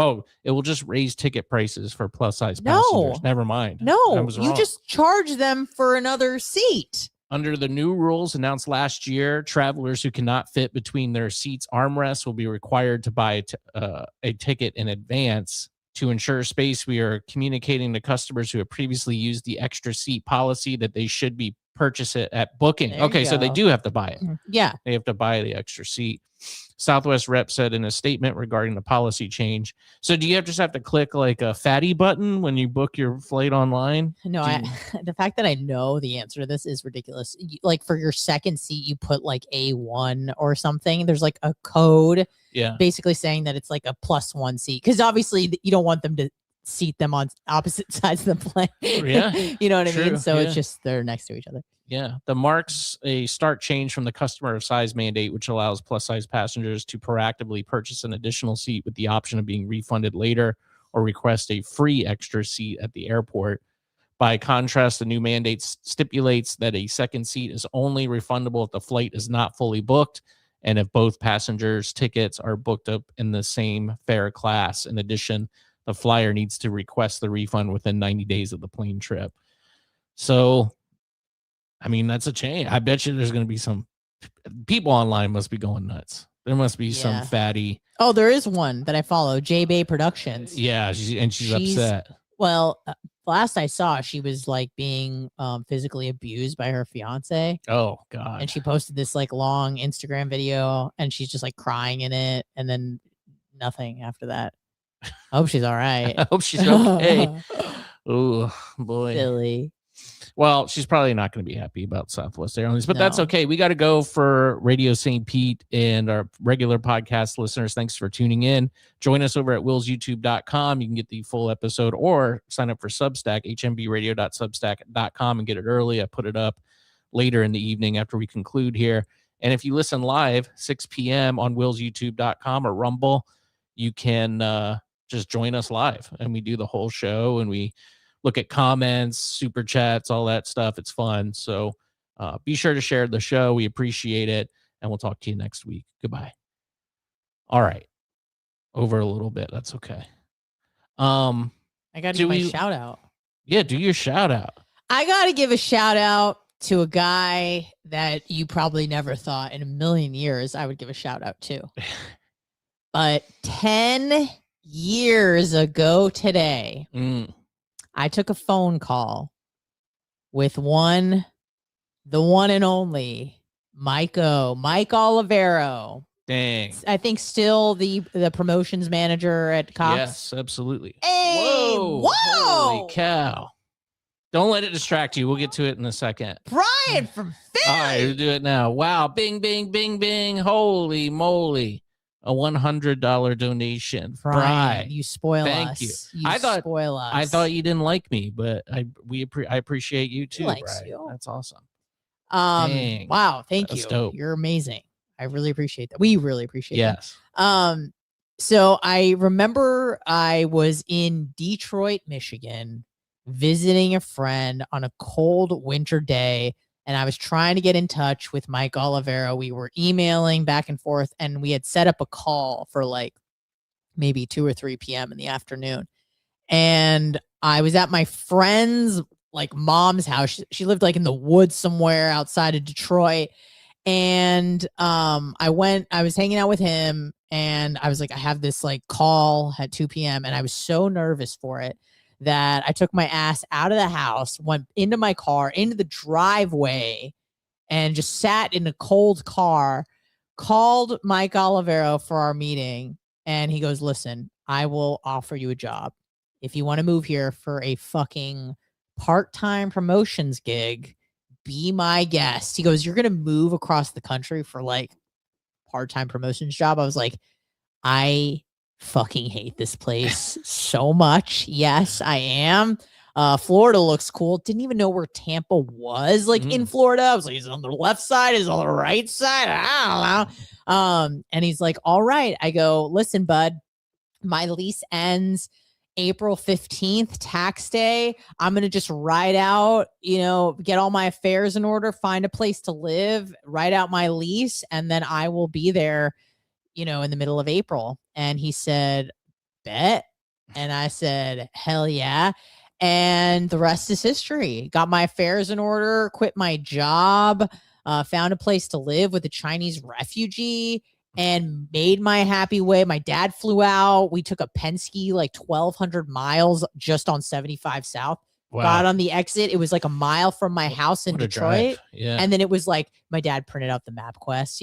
Speaker 1: it will just raise ticket prices for plus size passengers. Never mind.
Speaker 2: No, you just charge them for another seat.
Speaker 1: Under the new rules announced last year, travelers who cannot fit between their seats' armrests will be required to buy a ticket in advance. To ensure space, we are communicating to customers who have previously used the extra seat policy that they should purchase it at booking. Okay, so they do have to buy it.
Speaker 2: Yeah.
Speaker 1: They have to buy the extra seat. Southwest rep said in a statement regarding the policy change. So do you just have to click like a fatty button when you book your flight online?
Speaker 2: No, the fact that I know the answer to this is ridiculous. Like for your second seat, you put like A1 or something. There's like a code basically saying that it's like a +1 seat. Because obviously you don't want them to seat them on opposite sides of the plane.
Speaker 1: Yeah,
Speaker 2: you know what I
Speaker 1: true,
Speaker 2: mean? So
Speaker 1: yeah.
Speaker 2: it's just they're next to each other.
Speaker 1: Yeah, the marks a stark change from the customer of size mandate, which allows plus size passengers to proactively purchase an additional seat with the option of being refunded later or request a free extra seat at the airport. By contrast, the new mandate stipulates that a second seat is only refundable if the flight is not fully booked and if both passengers' tickets are booked up in the same fare class. In addition, the flyer needs to request the refund within 90 days of the plane trip. So, I mean, that's a change. I bet you there's going to be some people online must be going nuts. There must be some fatty.
Speaker 2: Oh, there is one that I follow, J-Bay Productions.
Speaker 1: Yeah, she's upset.
Speaker 2: Well, last I saw, she was like being physically abused by her fiance.
Speaker 1: Oh God!
Speaker 2: And she posted this like long Instagram video, and she's just like crying in it, and then nothing after that. I hope she's all right.
Speaker 1: I hope she's okay. Oh boy,
Speaker 2: silly.
Speaker 1: Well, she's probably not going to be happy about Southwest Airlines, but that's okay. We got to go for Radio St. Pete and our regular podcast listeners. Thanks for tuning in. Join us over at willsyoutube.com. You can get the full episode or sign up for Substack, hmbradio.substack.com, and get it early. I put it up later in the evening after we conclude here. And if you listen live, 6 p.m. on willsyoutube.com or Rumble, you can just join us live. And we do the whole show, and we look at comments, super chats, all that stuff. It's fun. So be sure to share the show. We appreciate it. And we'll talk to you next week. Goodbye. All right. Over a little bit. That's okay.
Speaker 2: I got to give my shout out.
Speaker 1: Yeah, do your shout out.
Speaker 2: I got to give a shout out to a guy that you probably never thought in a million years I would give a shout out to. But 10 years ago today, I took a phone call with the one and only Mike Olivero.
Speaker 1: Dang.
Speaker 2: I think still the promotions manager at Cox.
Speaker 1: Yes, absolutely.
Speaker 2: Hey, whoa.
Speaker 1: Holy cow. Don't let it distract you. We'll get to it in a second.
Speaker 2: Brian from Philly.
Speaker 1: All right, we'll do it now. Wow. Bing, bing, bing, bing. Holy moly. A $100 donation.
Speaker 2: Brian, you spoil us.
Speaker 1: Thank you. I thought you didn't like me, but I appreciate you too.
Speaker 2: He likes
Speaker 1: Brian.
Speaker 2: you.
Speaker 1: That's awesome.
Speaker 2: Dang. Wow, thank you.
Speaker 1: Dope.
Speaker 2: You're amazing. I really appreciate that. We really appreciate
Speaker 1: that.
Speaker 2: Yes. So I remember I was in Detroit, Michigan, visiting a friend on a cold winter day. And I was trying to get in touch with Mike Olivero. We were emailing back and forth, and we had set up a call for like maybe 2 or 3 p.m. in the afternoon. And I was at my friend's like mom's house. She lived like in the woods somewhere outside of Detroit. And I was hanging out with him, and I was like, I have this like call at 2 p.m. And I was so nervous for it that I took my ass out of the house, went into my car, into the driveway, and just sat in a cold car, called Mike Olivero for our meeting. And he goes, listen, I will offer you a job. If you want to move here for a fucking part-time promotions gig, be my guest. He goes, you're going to move across the country for like part-time promotions job. I was like, I fucking hate this place so much. Yes, I am. Florida looks cool. Didn't even know where Tampa was, like in Florida. I was like, is it on the left side? Is it on the right side? I don't know. And he's like, all right. I go, listen, bud, my lease ends April 15th, tax day. I'm going to just ride out, get all my affairs in order, find a place to live, write out my lease, and then I will be there, in the middle of April. And he said, bet. And I said, hell yeah. And the rest is history. Got my affairs in order, quit my job, found a place to live with a Chinese refugee, and made my happy way. My dad flew out. We took a Penske, like 1,200 miles just on 75 South. Wow. Got on the exit. It was like a mile from my house in Detroit.
Speaker 1: Yeah.
Speaker 2: And then it was like, my dad printed out the MapQuest,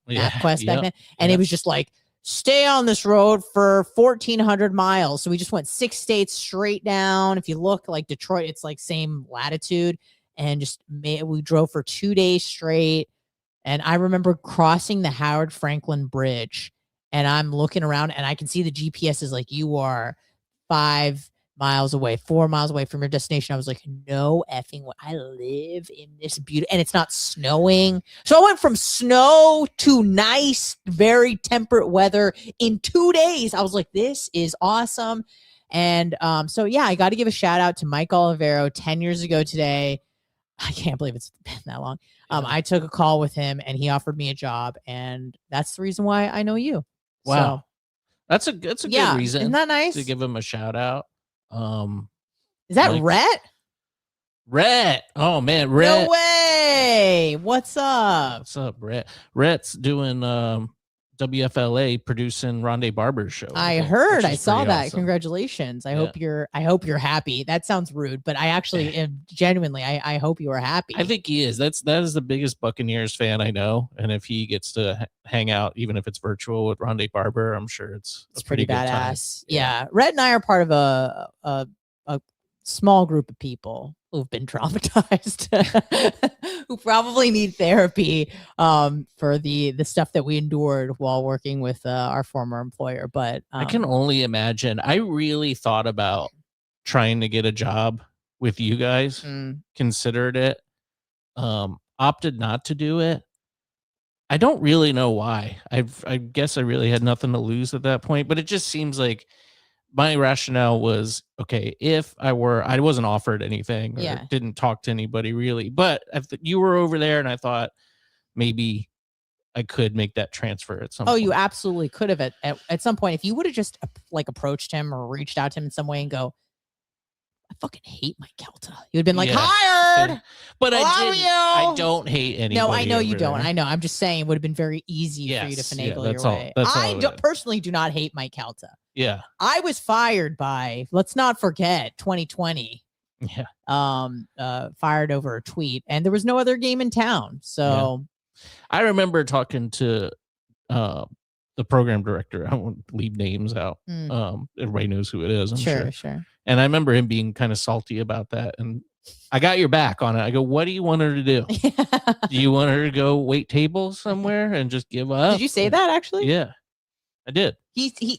Speaker 2: MapQuest back then. And it was just like, stay on this road for 1,400 miles. So we just went 6 states straight down. If you look like Detroit, it's like same latitude. And we drove for 2 days straight. And I remember crossing the Howard Franklin Bridge, and I'm looking around, and I can see the GPS is like, you are 5 miles away, 4 miles away from your destination. I was like, no effing way. I live in this beauty, and it's not snowing. So I went from snow to nice, very temperate weather in 2 days. I was like, this is awesome. And so yeah, I got to give a shout out to Mike Olivero. 10 years ago today, I can't believe it's been that long. I took a call with him, and he offered me a job, and that's the reason why I know you.
Speaker 1: Wow.
Speaker 2: So,
Speaker 1: that's a good reason.
Speaker 2: Isn't that nice?
Speaker 1: To give him a shout out.
Speaker 2: Is that Rhett?
Speaker 1: Rhett. Oh man, Rhett.
Speaker 2: No way. What's up?
Speaker 1: What's up, Rhett? Rhett's doing WFLA producing Rondé Barber's show.
Speaker 2: I heard. I saw that.
Speaker 1: Awesome.
Speaker 2: Congratulations. I hope you're happy. That sounds rude, but I actually am genuinely I hope you are happy.
Speaker 1: I think he is. That is the biggest Buccaneers fan I know. And if he gets to hang out, even if it's virtual with Rondé Barber, I'm sure it's
Speaker 2: pretty badass. Yeah. Rhett and I are part of a small group of people who've been traumatized, who probably need therapy for the stuff that we endured while working with our former employer. But
Speaker 1: I can only imagine. I really thought about trying to get a job with you guys, considered it, opted not to do it. I don't really know why. I guess I really had nothing to lose at that point, but it just seems like my rationale was, okay, if I wasn't offered anything or didn't talk to anybody really, but if you were over there and I thought maybe I could make that transfer at some point.
Speaker 2: You absolutely could have at some point. If you would have just like approached him or reached out to him in some way and go, I fucking hate my calta. You would have been like, hired.
Speaker 1: Yeah. But I don't hate anybody.
Speaker 2: No, I know you don't.
Speaker 1: There.
Speaker 2: I know. I'm just saying it would have been very easy for you to finagle your way. I personally do not hate my calta.
Speaker 1: Yeah.
Speaker 2: I was fired by, let's not forget, 2020.
Speaker 1: Yeah.
Speaker 2: Fired over a tweet, and there was no other game in town. So
Speaker 1: I remember talking to the program director. I won't leave names out. Everybody knows who it is. I'm sure. And I remember him being kind of salty about that. And I got your back on it. I go, what do you want her to do? Do you want her to go wait tables somewhere and just give up?
Speaker 2: Did you say that actually?
Speaker 1: Yeah, I did.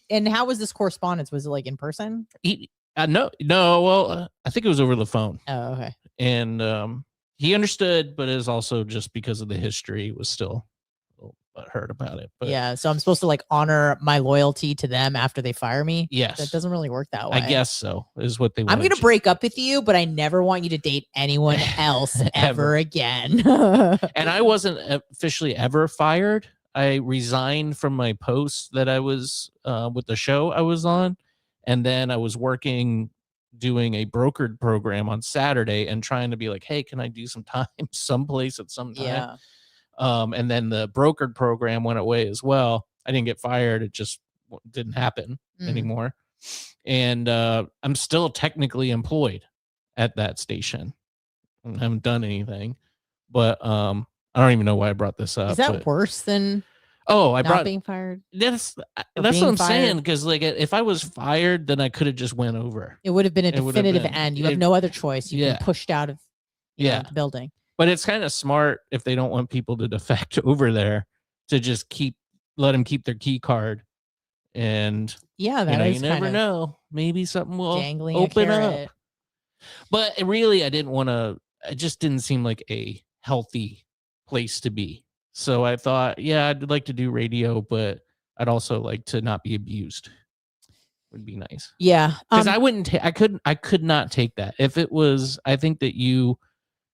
Speaker 2: And how was this correspondence? Was it like in person?
Speaker 1: No. Well, I think it was over the phone.
Speaker 2: Oh, okay.
Speaker 1: And he understood, but it was also just because of the history, was still hurt about it. But
Speaker 2: yeah, so I'm supposed to like honor my loyalty to them after they fire me.
Speaker 1: Yes,
Speaker 2: that doesn't really work that way.
Speaker 1: I guess so. Is what they want.
Speaker 2: I'm gonna break up with you, but I never want you to date anyone else ever again.
Speaker 1: And I wasn't officially ever fired. I resigned from my post that I was with the show I was on, and then I was working doing a brokered program on Saturday and trying to be like, hey, can I do some time someplace at some time?
Speaker 2: Yeah.
Speaker 1: And then the brokered program went away as well. I didn't get fired. It just didn't happen anymore. And I'm still technically employed at that station. I haven't done anything, but I don't even know why I brought this up.
Speaker 2: Is that worse than being fired?
Speaker 1: That's what I'm saying. Because like, if I was fired, then I could have just went over.
Speaker 2: It would have been a definitive end. You have no other choice. You've been pushed out of the building.
Speaker 1: But it's kind of smart if they don't want people to defect over there to just let them keep their key card. And
Speaker 2: you
Speaker 1: never know. Maybe something will open up. But really, it just didn't seem like a healthy place to be. So I thought, I'd like to do radio, but I'd also like to not be abused. Would be nice.
Speaker 2: Yeah.
Speaker 1: Because I could not take that. If it was, I think that you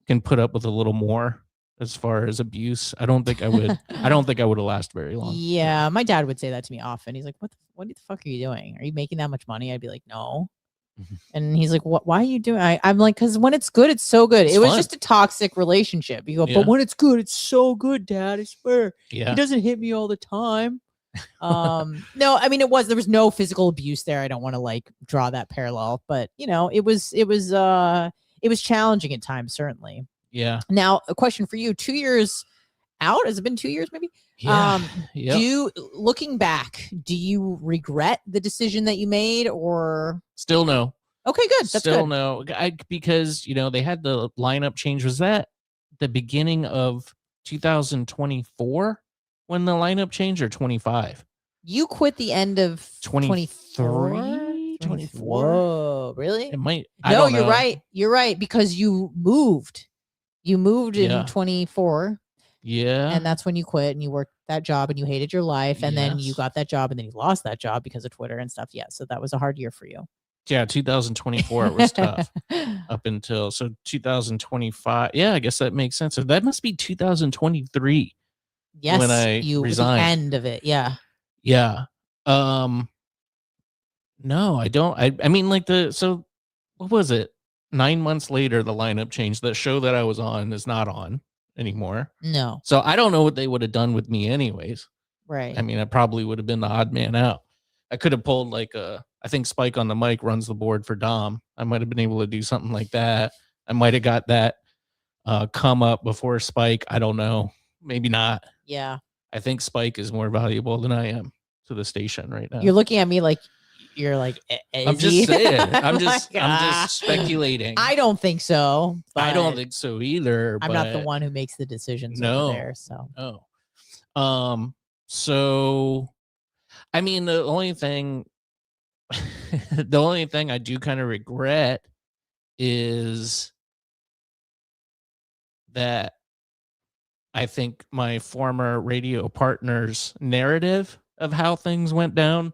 Speaker 1: can put up with a little more as far as abuse. I don't think I would. I don't think I would have lasted very long.
Speaker 2: Yeah, my dad would say that to me often. He's like, "What the fuck are you doing? Are you making that much money?" I'd be like, "No." And he's like, "What? Why are you doing?" I'm like, "Because when it's good, it's so good." It was just a toxic relationship. You go, but when it's good, it's so good, Dad. I swear. Yeah. He doesn't hit me all the time. No, I mean there was no physical abuse there. I don't want to like draw that parallel, but it was challenging at times, certainly.
Speaker 1: Yeah.
Speaker 2: Now, a question for you: 2 years out? Has it been 2 years, maybe?
Speaker 1: Yeah.
Speaker 2: Looking back, do you regret the decision that you made, or
Speaker 1: still no?
Speaker 2: Okay, good. That's
Speaker 1: still
Speaker 2: good.
Speaker 1: No, because they had the lineup change. Was that the beginning of 2024 when the lineup changed, or 25?
Speaker 2: You quit the end of
Speaker 1: 23. 2024.
Speaker 2: Whoa, really?
Speaker 1: It might.
Speaker 2: No, you're right. You're right, because you moved. You moved in 24.
Speaker 1: Yeah.
Speaker 2: And that's when you quit and you worked that job and you hated your life. And then you got that job and then you lost that job because of Twitter and stuff. Yeah. So that was a hard year for you.
Speaker 1: Yeah. 2024 it was tough up until 2025. Yeah. I guess that makes sense. So that must be 2023.
Speaker 2: Yes.
Speaker 1: When I resigned.
Speaker 2: The end of it. Yeah.
Speaker 1: Yeah. No, I don't. I mean, like what was it? 9 months later, the lineup changed. The show that I was on is not on anymore.
Speaker 2: No.
Speaker 1: So I don't know what they would have done with me anyways.
Speaker 2: Right.
Speaker 1: I mean, I probably would have been the odd man out. I could have pulled I think Spike on the mic runs the board for Dom. I might have been able to do something like that. I might have got that come up before Spike. I don't know. Maybe not.
Speaker 2: Yeah.
Speaker 1: I think Spike is more valuable than I am to the station right now.
Speaker 2: You're looking at me like you're like,
Speaker 1: I'm just saying. I'm just speculating.
Speaker 2: I don't think so.
Speaker 1: I don't think so either.
Speaker 2: I'm not the one who makes the decisions over there. So
Speaker 1: no. So I mean, the only thing I do kind of regret is that I think my former radio partner's narrative of how things went down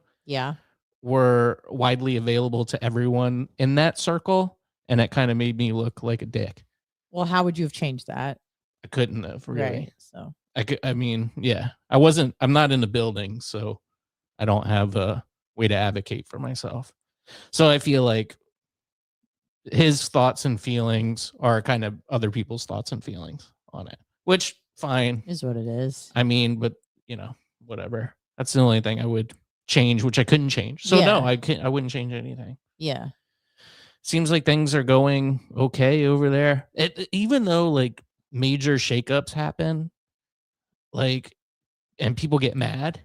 Speaker 1: were widely available to everyone in that circle, and it kind of made me look like a dick.
Speaker 2: Well, how would you have changed that?
Speaker 1: I couldn't have really.
Speaker 2: Right, so
Speaker 1: I'm not in the building, so I don't have a way to advocate for myself. So I feel like his thoughts and feelings are kind of other people's thoughts and feelings on it, which fine
Speaker 2: is what it is.
Speaker 1: I mean, but whatever. That's the only thing I would change, which I couldn't change. So no, I wouldn't change anything.
Speaker 2: Yeah.
Speaker 1: Seems like things are going okay over there. Even though like major shakeups happen, and people get mad,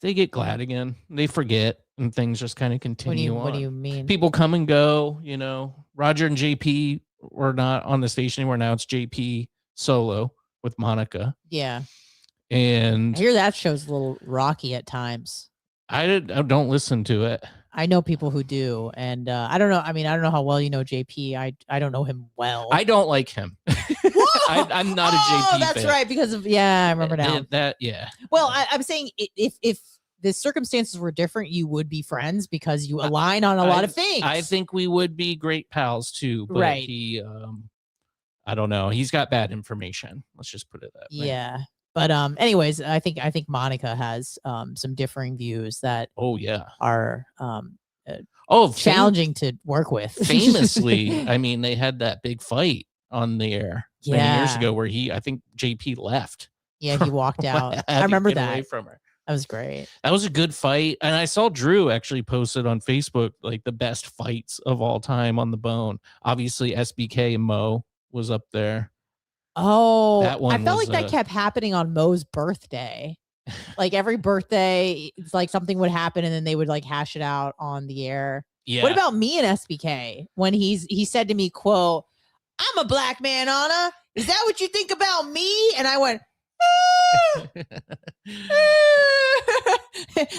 Speaker 1: they get glad again. They forget and things just kind of continue on.
Speaker 2: What do you mean?
Speaker 1: People come and go, Roger and JP were not on the station anymore. Now it's JP solo with Monica.
Speaker 2: Yeah.
Speaker 1: And
Speaker 2: I hear that show's a little rocky at times.
Speaker 1: I don't listen to it.
Speaker 2: I know people who do, and I don't know. I mean, I don't know how well you know JP. I don't know him well.
Speaker 1: I don't like him. I'm not a JP fan.
Speaker 2: That's right, because of I remember now. Well, I'm saying if the circumstances were different, you would be friends because you align on a lot of things.
Speaker 1: I think we would be great pals too, but
Speaker 2: right.
Speaker 1: He I don't know. He's got bad information. Let's just put it that way.
Speaker 2: Yeah. But anyways, I think Monica has some differing views that are challenging to work with.
Speaker 1: Famously, I mean, they had that big fight on the air many years ago where I think JP left.
Speaker 2: Yeah, he walked out. I remember that. Away from her. That was great.
Speaker 1: That was a good fight. And I saw Drew actually posted on Facebook like the best fights of all time on the bone. Obviously, SBK and Mo was up there.
Speaker 2: Oh, I felt like that kept happening on Mo's birthday. Like every birthday, it's like something would happen and then they would like hash it out on the air.
Speaker 1: Yeah.
Speaker 2: What about me and SBK? When he said to me, quote, "I'm a black man, Anna. Is that what you think about me?" And I went,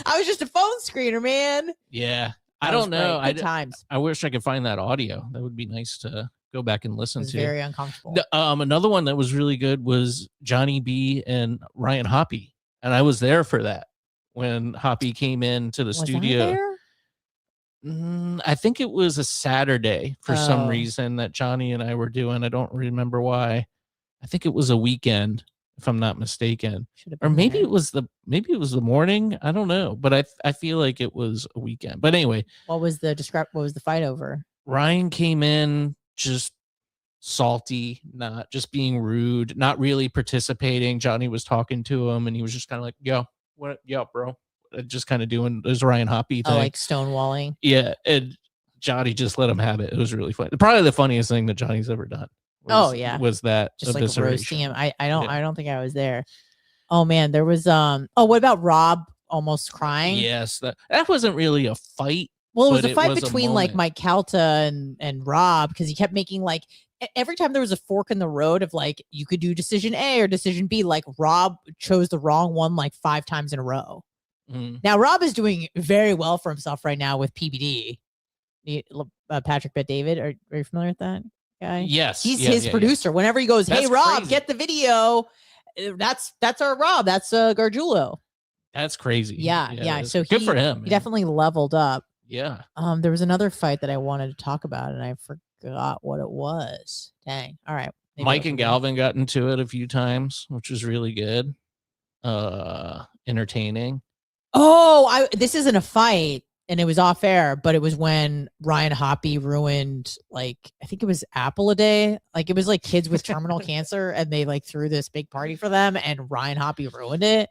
Speaker 2: I was just a phone screener, man.
Speaker 1: Yeah. I don't know.
Speaker 2: Good times.
Speaker 1: I wish I could find that audio. That would be nice to go back and listen to.
Speaker 2: Very uncomfortable.
Speaker 1: Another one that was really good was Johnny B and Ryan Hoppy. And I was there for that when Hoppy came into the studio. I think it was a Saturday for some reason that Johnny and I were doing. I don't remember why. I think it was a weekend, if I'm not mistaken. Or maybe it was the morning. I don't know. But I feel like it was a weekend. But anyway.
Speaker 2: What was the fight over?
Speaker 1: Ryan came in just salty, not just being rude, not really participating. Johnny was talking to him and he was just kind of like, yo, what? Yo, bro. Just kind of doing this Ryan Hoppy thing.
Speaker 2: Oh, like stonewalling.
Speaker 1: Yeah. And Johnny just let him have it. It was really funny. Probably the funniest thing that Johnny's ever done. Was that
Speaker 2: just like roasting him. I don't think I was there. Oh man, there was what about Rob almost crying?
Speaker 1: Yes, that wasn't really a fight.
Speaker 2: Well, it was a fight between like Mike Calta and Rob, because he kept making like every time there was a fork in the road of like you could do decision A or decision B, like Rob chose the wrong one like 5 times in a row. Now, Rob is doing very well for himself right now with PBD. Patrick Bet David. Are you familiar with that guy?
Speaker 1: Yes.
Speaker 2: He's his producer. Whenever he goes, hey, Rob, crazy. Get the video. That's our Rob. That's Gargiulo.
Speaker 1: That's crazy.
Speaker 2: Yeah. So
Speaker 1: good for him.
Speaker 2: He definitely leveled up.
Speaker 1: Yeah.
Speaker 2: There was another fight that I wanted to talk about, and I forgot what it was. Dang. All right.
Speaker 1: Mike and Galvin got into it a few times, which was really good. Entertaining.
Speaker 2: Oh, this isn't a fight, and it was off air, but it was when Ryan Hoppy ruined, like, I think it was Apple a Day. Like, it was like kids with terminal cancer, and they like threw this big party for them, and Ryan Hoppy ruined it.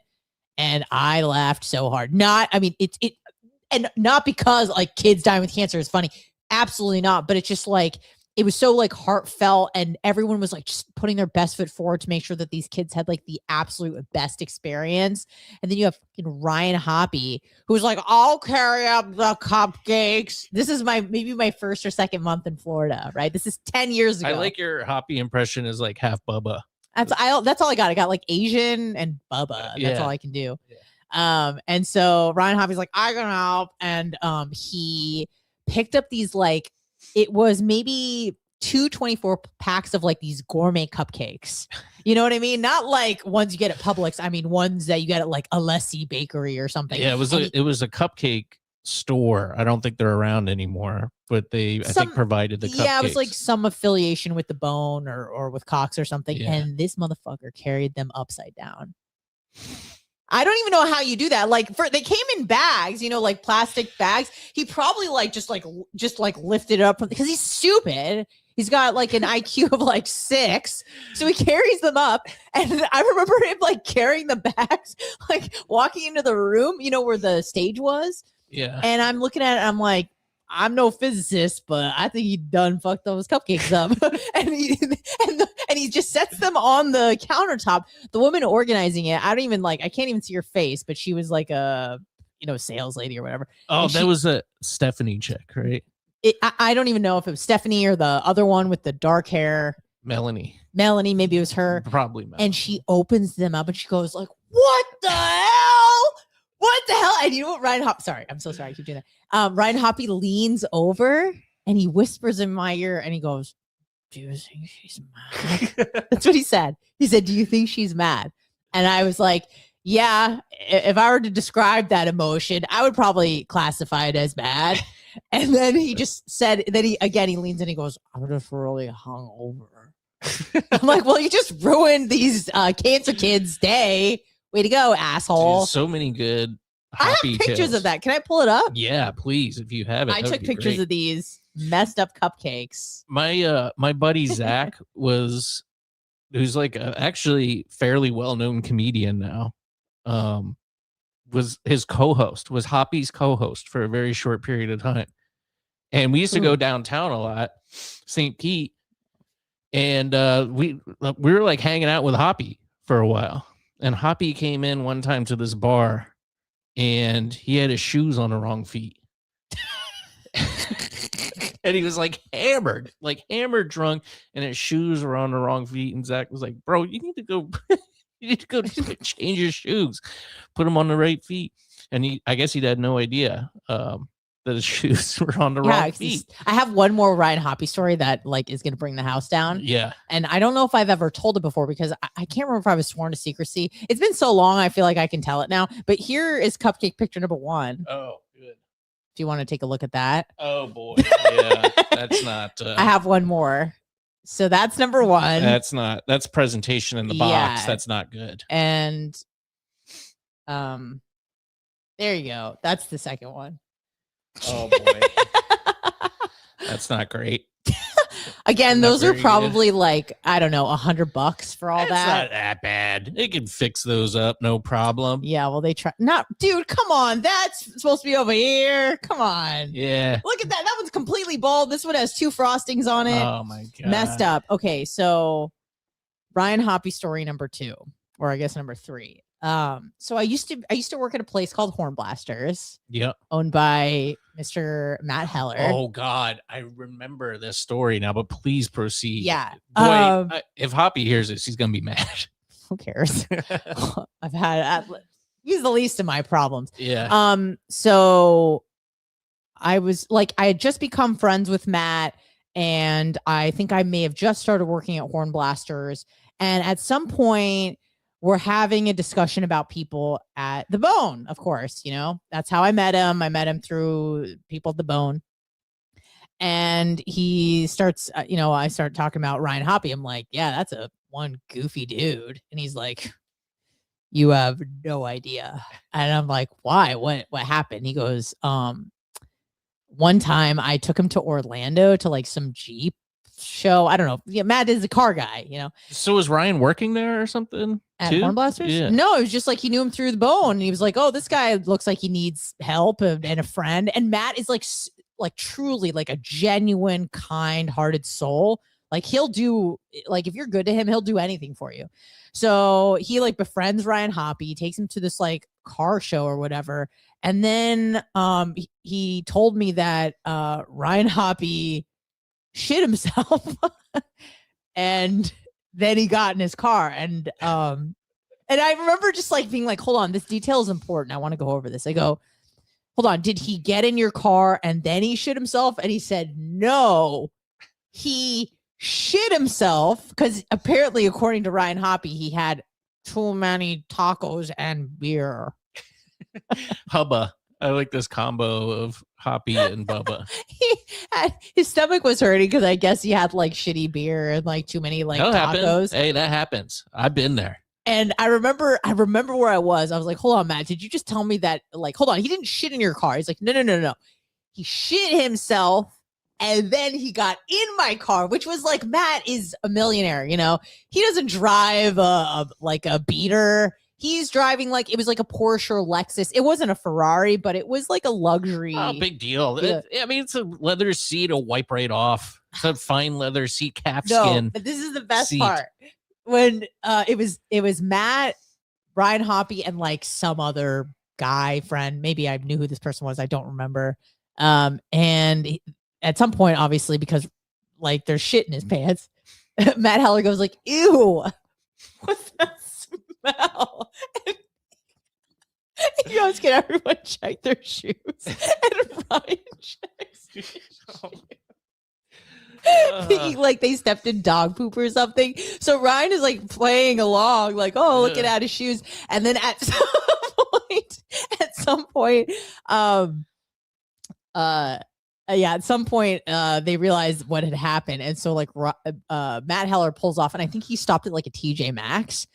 Speaker 2: And I laughed so hard. And not because like kids dying with cancer is funny. Absolutely not. But it's just like, it was so like heartfelt, and everyone was like just putting their best foot forward to make sure that these kids had like the absolute best experience. And then you have fucking Ryan Hoppy, who's like, I'll carry up the cupcakes. This is maybe my first or second month in Florida, right? This is 10 years ago.
Speaker 1: I like your Hoppy impression is like half Bubba.
Speaker 2: That's all I got. I got like Asian and Bubba. That's all I can do. Yeah. And so Ryan Hoppy's like, I can help. And he picked up these, like, it was maybe 24 packs of like these gourmet cupcakes. You know what I mean? Not like ones you get at Publix. I mean, ones that you get at like Alessi Bakery or something.
Speaker 1: Yeah, it was a cupcake store. I don't think they're around anymore, but I think provided the cupcakes. Yeah,
Speaker 2: it was like some affiliation with the Bone or with Cox or something. Yeah. And this motherfucker carried them upside down. I don't even know how you do that. Like, they came in bags, like plastic bags. He probably just lifted it up because he's stupid. He's got like an IQ of like 6. So he carries them up. And I remember him like carrying the bags, like walking into the room, where the stage was.
Speaker 1: Yeah.
Speaker 2: And I'm looking at it, I'm like, I'm no physicist, but I think he done fucked those cupcakes up. and he just sets them on the countertop. The woman organizing it, I can't even see her face, but she was like a, sales lady or whatever.
Speaker 1: Oh, that was a Stephanie chick, right?
Speaker 2: I don't even know if it was Stephanie or the other one with the dark hair.
Speaker 1: Melanie,
Speaker 2: maybe it was her.
Speaker 1: Probably Melanie.
Speaker 2: And she opens them up and she goes like, what the hell? What the hell? And you know what Ryan Hoppy, sorry, I'm so sorry I keep doing that. Ryan Hoppy leans over and he whispers in my ear and he goes, do you think she's mad? That's what he said. He said, do you think she's mad? And I was like, yeah, if I were to describe that emotion, I would probably classify it as mad. And then he just said, he leans in and he goes, I'm just really hungover. I'm like, well, you just ruined these cancer kids' day. Way to go, asshole.
Speaker 1: Dude, so many good
Speaker 2: I have pictures of that. Can I pull it up?
Speaker 1: Yeah, please, if you have it.
Speaker 2: I took pictures of these messed up cupcakes.
Speaker 1: My buddy Zach who's like actually fairly well-known comedian now. Was his co-host, was Hoppy's co-host for a very short period of time. And we used to go downtown a lot, St. Pete. And we were like hanging out with Hoppy for a while. And Hoppy came in one time to this bar and he had his shoes on the wrong feet. And he was like hammered drunk, and his shoes were on the wrong feet. And Zach was like, bro, you need to go change your shoes, put them on the right feet. And I guess he had no idea that his shoes were on the wrong feet.
Speaker 2: I have one more Ryan Hoppy story that like is going to bring the house down.
Speaker 1: Yeah.
Speaker 2: And I don't know if I've ever told it before because I can't remember if I was sworn to secrecy. It's been so long. I feel like I can tell it now, but here is cupcake picture number 1.
Speaker 1: Oh, good.
Speaker 2: Do you want to take a look at that?
Speaker 1: Oh boy. Yeah. That's not,
Speaker 2: I have one more. So that's number 1.
Speaker 1: That's presentation in the box. That's not good.
Speaker 2: And, there you go. That's the second one.
Speaker 1: Oh boy. That's not great.
Speaker 2: Again, those are probably like, I don't know, $100 for all that.
Speaker 1: It's not that bad. They can fix those up, no problem.
Speaker 2: Yeah, well, they try. Dude, come on. That's supposed to be over here. Come on.
Speaker 1: Yeah.
Speaker 2: Look at that. That one's completely bald. This one has 2 frostings on it.
Speaker 1: Oh my God.
Speaker 2: Messed up. Okay, so Ryan Hoppy story number 2, or I guess number 3. So I used to work at a place called Horn Blasters.
Speaker 1: Yep.
Speaker 2: Owned by Mr. Matt Heller.
Speaker 1: Oh God, I remember this story now, but please proceed.
Speaker 2: Yeah.
Speaker 1: Boy, if Hoppy hears this, he's gonna be mad.
Speaker 2: Who cares? I've had, he's the least of my problems.
Speaker 1: Yeah.
Speaker 2: So I was like, I had just become friends with Matt, and I think I may have just started working at Horn Blasters. And at some point, we're having a discussion about people at the Bone, of course. That's how I met him. I met him through people at the Bone. And he starts, I start talking about Ryan Hoppy. I'm like, yeah, that's one goofy dude. And he's like, you have no idea. And I'm like, why? What happened? He goes, one time I took him to Orlando to like some Jeep show. I don't know. Yeah, Matt is a car guy,
Speaker 1: So was Ryan working there or something?
Speaker 2: At Horn Blasters? Yeah. No, it was just like he knew him through the Bone. And he was like, oh, this guy looks like he needs help and a friend. And Matt is like truly like a genuine, kind-hearted soul. Like he'll do, like if you're good to him, he'll do anything for you. So he like befriends Ryan Hoppy, takes him to this like car show or whatever. And then he told me that Ryan Hoppy shit himself. And then he got in his car. And I remember just like being like, hold on, this detail is important. I want to go over this. I go, hold on, did he get in your car and then he shit himself? And he said, no, he shit himself because apparently, according to Ryan Hoppy, he had too many tacos and beer.
Speaker 1: Hubba. I like this combo of Hoppy and Bubba.
Speaker 2: His stomach was hurting because I guess he had like shitty beer and like too many like tacos.
Speaker 1: Hey, that happens. I've been there.
Speaker 2: And I remember where I was. I was like, hold on, Matt, did you just tell me that, like, hold on, he didn't shit in your car? He's like, no. He shit himself and then he got in my car, which was like, Matt is a millionaire, He doesn't drive a beater. He's driving like, it was like a Porsche or Lexus. It wasn't a Ferrari, but it was like a luxury.
Speaker 1: Oh, big deal.
Speaker 2: Yeah.
Speaker 1: It's a leather seat, a wipe right off. It's a fine leather seat, calfskin.
Speaker 2: No, this is the best part. When it was Matt, Ryan Hoppy, and like some other guy friend. Maybe I knew who this person was. I don't remember. And at some point, obviously, because like there's shit in his pants, Matt Heller goes like, ew, what's that smell? And he goes, can everyone check their shoes? And Ryan checks his shoes. Like they stepped in dog poop or something. So Ryan is like playing along, like, oh, looking at his shoes. And then at some point, they realized what had happened. And so like Matt Heller pulls off, and I think he stopped at like a TJ Maxx,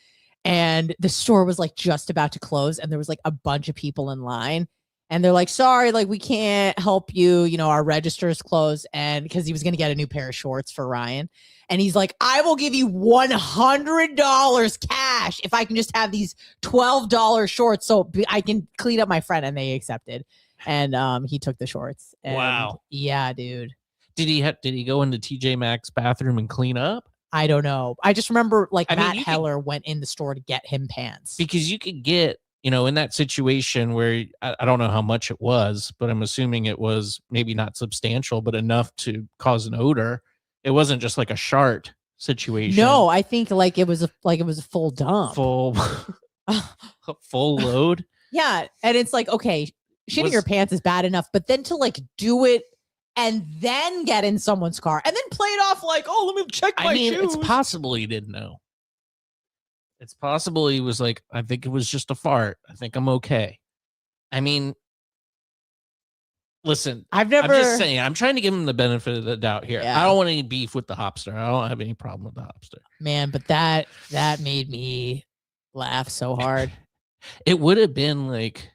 Speaker 2: and the store was like just about to close, and there was like a bunch of people in line. And they're like, sorry, like we can't help you. Our register is closed. And because he was going to get a new pair of shorts for Ryan. And he's like, I will give you $100 cash if I can just have these $12 shorts so I can clean up my friend. And they accepted. And he took the shorts. And
Speaker 1: wow.
Speaker 2: Yeah, dude.
Speaker 1: Did he go into TJ Maxx bathroom and clean up?
Speaker 2: I don't know. I just remember Matt Heller went in the store to get him pants.
Speaker 1: Because you could get, in that situation where I don't know how much it was, but I'm assuming it was maybe not substantial, but enough to cause an odor. It wasn't just like a shart situation.
Speaker 2: No, I think it was a full dump.
Speaker 1: Full load.
Speaker 2: Yeah. And it's like, okay, shitting your pants is bad enough, but then to like do it and then get in someone's car and then play it off like, oh, let me check my shoes.
Speaker 1: It's possible he didn't know. It's possible he was like, I think it was just a fart. I think I'm okay. I mean, listen, I'm just saying, I'm trying to give him the benefit of the doubt here. Yeah. I don't want any beef with the hopster. I don't have any problem with the hopster.
Speaker 2: Man, but that made me laugh so hard.
Speaker 1: It would have been like,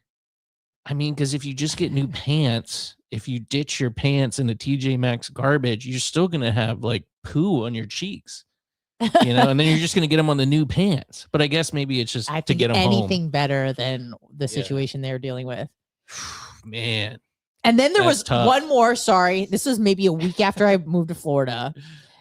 Speaker 1: because if you just get new pants, if you ditch your pants in the TJ Maxx garbage, you're still going to have like poo on your cheeks. And then you're just going to get them on the new pants. But I guess maybe it's just to get them
Speaker 2: anything
Speaker 1: home.
Speaker 2: Better than the situation they're dealing with.
Speaker 1: Man.
Speaker 2: And then there was tough. One more. Sorry. This was maybe a week after I moved to Florida.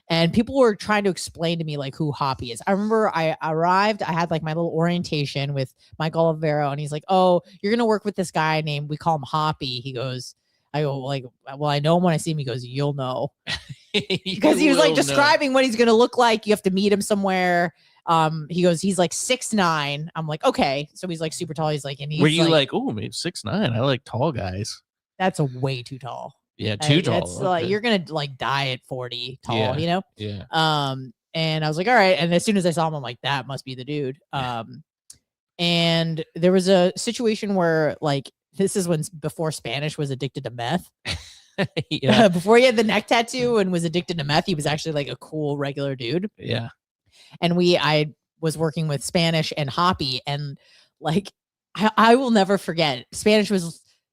Speaker 2: And people were trying to explain to me like who Hoppy is. I remember I arrived. I had like my little orientation with Michael Olivero. And he's like, oh, you're going to work with this guy named, we call him Hoppy. He goes, I go like, well, I know him when I see him. He goes, you'll know. Because he was like describing what he's going to look like. You have to meet him somewhere. He goes, he's like 6'9". I'm like, okay. So he's like super tall. He's like, and he's
Speaker 1: were you like, oh, maybe 6'9"? I like tall guys.
Speaker 2: That's a way too tall.
Speaker 1: Yeah, too tall.
Speaker 2: That's like, you're gonna like die at 40 tall, you know?
Speaker 1: Yeah.
Speaker 2: And I was like, all right. And as soon as I saw him, I'm like, that must be the dude. And there was a situation where like, this is before Spanish was addicted to meth. Before he had the neck tattoo and was addicted to meth, he was actually like a cool regular dude.
Speaker 1: Yeah.
Speaker 2: And I was working with Spanish and Hoppy, and like, I will never forget. Spanish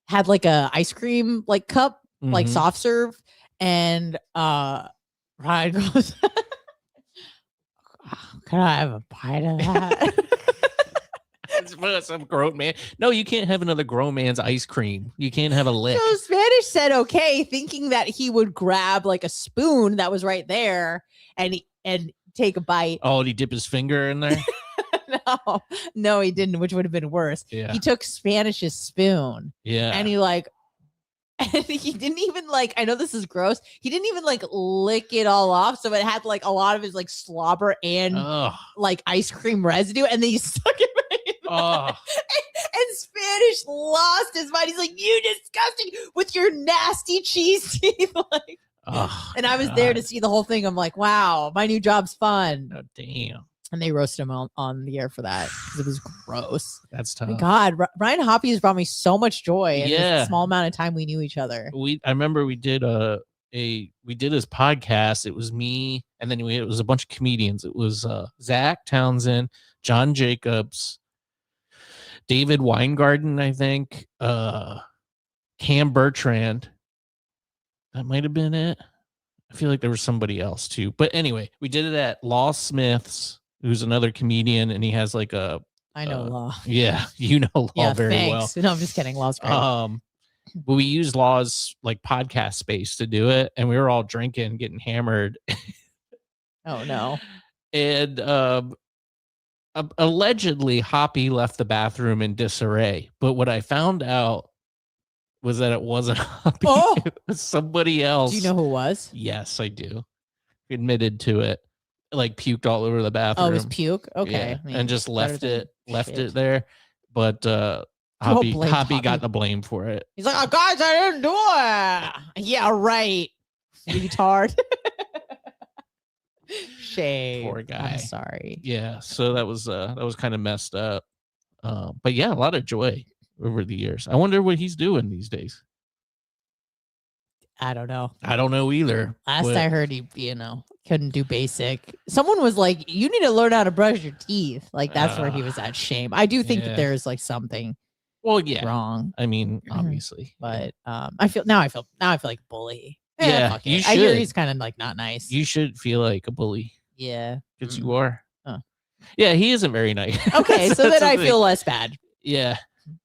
Speaker 2: had like a ice cream like cup, like soft serve, and Ryan goes, can I have a bite of that?
Speaker 1: Some grown man. No, you can't have another grown man's ice cream. You can't have a lick.
Speaker 2: So Spanish said okay, thinking that he would grab like a spoon that was right there and take a bite.
Speaker 1: Oh, did he dip his finger in there?
Speaker 2: No, he didn't, which would have been worse.
Speaker 1: Yeah.
Speaker 2: He took Spanish's spoon.
Speaker 1: Yeah.
Speaker 2: And he didn't even like, I know this is gross. He didn't even like lick it all off. So it had like a lot of his like slobber and like ice cream residue. And then he stuck it back in and Spanish lost his mind. He's like, you disgusting with your nasty cheese teeth. Like, and I was there to see the whole thing. I'm like, wow, my new job's fun.
Speaker 1: Oh, damn.
Speaker 2: And they roasted him on the air for that because it was gross.
Speaker 1: That's tough.
Speaker 2: My God, Ryan Hoppy has brought me so much joy in this small amount of time we knew each other.
Speaker 1: I remember we did his podcast. It was me, and then it was a bunch of comedians. It was Zach Townsend, John Jacobs, David Weingarten, I think, Cam Bertrand. That might have been it. I feel like there was somebody else too. But anyway, we did it at Law Smith's, who's another comedian, and he has like a...
Speaker 2: I know Law.
Speaker 1: Yeah, you know Law very
Speaker 2: thanks.
Speaker 1: well.
Speaker 2: No, I'm just kidding. Law's great.
Speaker 1: But we used Law's like podcast space to do it, and we were all drinking, getting hammered.
Speaker 2: Oh no.
Speaker 1: And allegedly Hoppy left the bathroom in disarray, but what I found out was that it wasn't Hoppy. It was somebody else.
Speaker 2: Do you know who it was?
Speaker 1: Yes, I do. Admitted to it. Like puked all over the bathroom.
Speaker 2: Oh, it was puke? Okay.
Speaker 1: Yeah.
Speaker 2: I mean,
Speaker 1: and just left it there. But Hoppy got the blame for it.
Speaker 2: He's like, oh guys, I didn't do it. Yeah, right. Retard. Shame.
Speaker 1: Poor guy.
Speaker 2: I'm sorry.
Speaker 1: Yeah, so that was kind of messed up. But yeah, a lot of joy over the years. I wonder what he's doing these days.
Speaker 2: I don't know.
Speaker 1: I don't know either.
Speaker 2: Last I heard, he, couldn't do basic. Someone was like, you need to learn how to brush your teeth. Like, that's where he was at. Shame. I do think that there's like something wrong.
Speaker 1: I mean, obviously.
Speaker 2: But I feel like a bully.
Speaker 1: Yeah, you should.
Speaker 2: I hear he's kind of like not nice.
Speaker 1: You should feel like a bully.
Speaker 2: Yeah.
Speaker 1: Because you are. Yeah, he isn't very nice.
Speaker 2: Okay, so then I feel less bad.
Speaker 1: Yeah.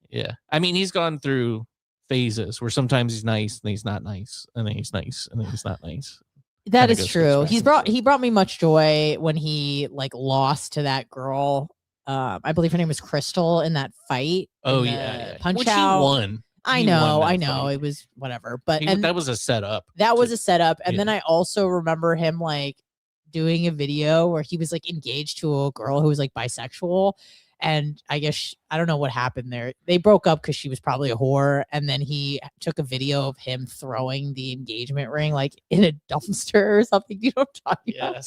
Speaker 1: Yeah. I mean, he's gone through phases where sometimes he's nice and he's not nice, and then he's nice and then he's not nice.
Speaker 2: That is true. He brought me much joy when he like lost to that girl. I believe her name was Crystal in that fight.
Speaker 1: Oh yeah.
Speaker 2: Punch out.
Speaker 1: He won.
Speaker 2: I know. It was whatever. But
Speaker 1: that was a setup.
Speaker 2: That was a setup. And then I also remember him like doing a video where he was like engaged to a girl who was like bisexual. And I guess, I don't know what happened there. They broke up because she was probably a whore. And then he took a video of him throwing the engagement ring like in a dumpster or something. You know what I'm talking about?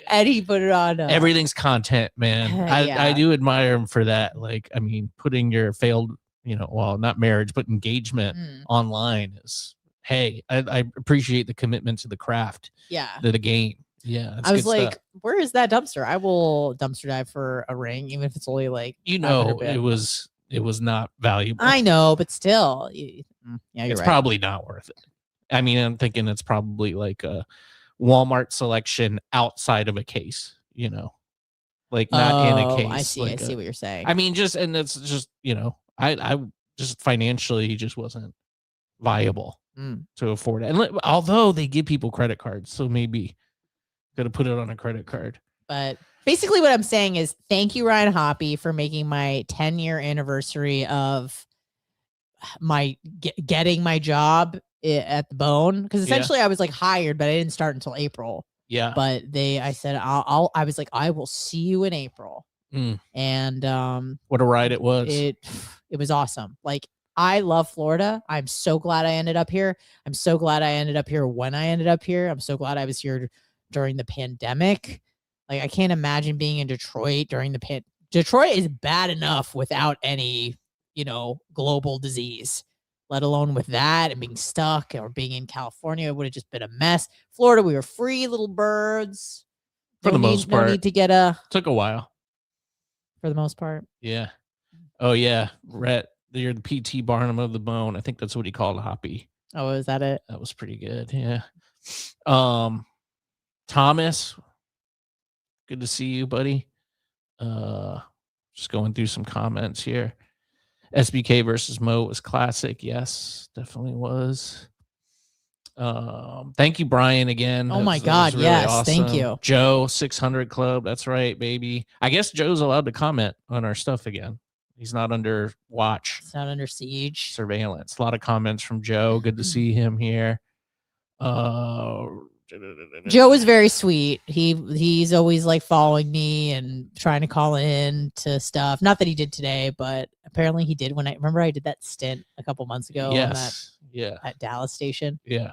Speaker 2: And he put it on.
Speaker 1: Everything's content, man. I do admire him for that. Like, I mean, putting your failed, well, not marriage, but engagement online is, hey, I appreciate the commitment to the craft.
Speaker 2: Yeah.
Speaker 1: To the game. Yeah.
Speaker 2: I was like, where is that dumpster? I will dumpster dive for a ring, even if it's only like,
Speaker 1: it was not valuable.
Speaker 2: I know, but still, yeah,
Speaker 1: it's probably not worth it. I mean, I'm thinking it's probably like a Walmart selection outside of a case, like not in a case.
Speaker 2: I see.
Speaker 1: Like
Speaker 2: I see what you're saying.
Speaker 1: I mean, and it's just, I just financially he just wasn't viable to afford it. And although they give people credit cards, so maybe got to put it on a credit card.
Speaker 2: But basically what I'm saying is thank you, Ryan Hoppy, for making my 10-year anniversary of my getting my job at the Bone. Because essentially I was like hired, but I didn't start until April.
Speaker 1: Yeah.
Speaker 2: But I said, I was like, I will see you in April. And
Speaker 1: what a ride it was.
Speaker 2: It was awesome. Like, I love Florida. I'm so glad I ended up here. I'm so glad I ended up here when I ended up here. I'm so glad I was here during the pandemic. Like, I can't imagine being in Detroit during the Detroit is bad enough without any, global disease, let alone with that and being stuck, or being in California. It would have just been a mess. Florida, we were free little birds.
Speaker 1: For the most part.
Speaker 2: No need to get
Speaker 1: took a while.
Speaker 2: For the most part.
Speaker 1: Yeah. Oh, yeah. Rhett, you're the P.T. Barnum of the bone. I think that's what he called Hoppy.
Speaker 2: Oh, is that it?
Speaker 1: That was pretty good. Yeah. Thomas, good to see you, buddy. Just going through some comments here. SBK versus Mo was classic. Yes, definitely was. Thank you, Brian, again.
Speaker 2: Oh my God, really yes, awesome. Thank you.
Speaker 1: Joe 600 Club. That's right, baby. I guess Joe's allowed to comment on our stuff again. He's not under watch.
Speaker 2: It's not under siege.
Speaker 1: Surveillance. A lot of comments from Joe. Good to see him here.
Speaker 2: Joe is very sweet. He's always like following me and trying to call in to stuff. Not that he did today, but apparently he did when I did that stint a couple months ago.
Speaker 1: Yes.
Speaker 2: At Dallas station.
Speaker 1: Yeah.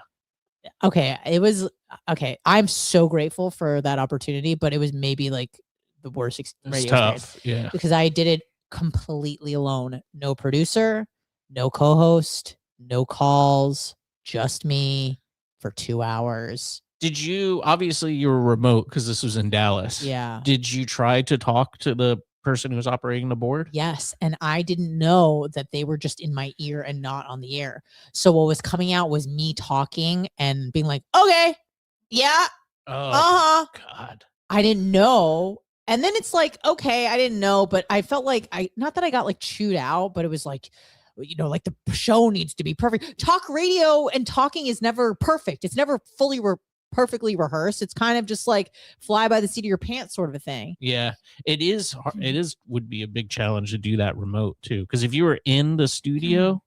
Speaker 2: Okay. It was okay. I'm so grateful for that opportunity, but it was maybe like the worst radio
Speaker 1: experience. Yeah.
Speaker 2: Because I did it completely alone. No producer, no co-host, no calls, just me for 2 hours.
Speaker 1: Did you, obviously you were remote because this was in Dallas.
Speaker 2: Yeah.
Speaker 1: Did you try to talk to the person who was operating the board?
Speaker 2: Yes. And I didn't know that they were just in my ear and not on the air. So what was coming out was me talking and being like, okay, yeah.
Speaker 1: Oh, God.
Speaker 2: I didn't know. And then it's like, okay, I didn't know, but I felt like not that I got like chewed out, but it was like, like the show needs to be perfect. Talk radio and talking is never perfect. It's never fully perfectly rehearsed. It's kind of just like fly by the seat of your pants sort of a thing.
Speaker 1: Yeah, it is. Would be a big challenge to do that remote too. Because if you were in the studio,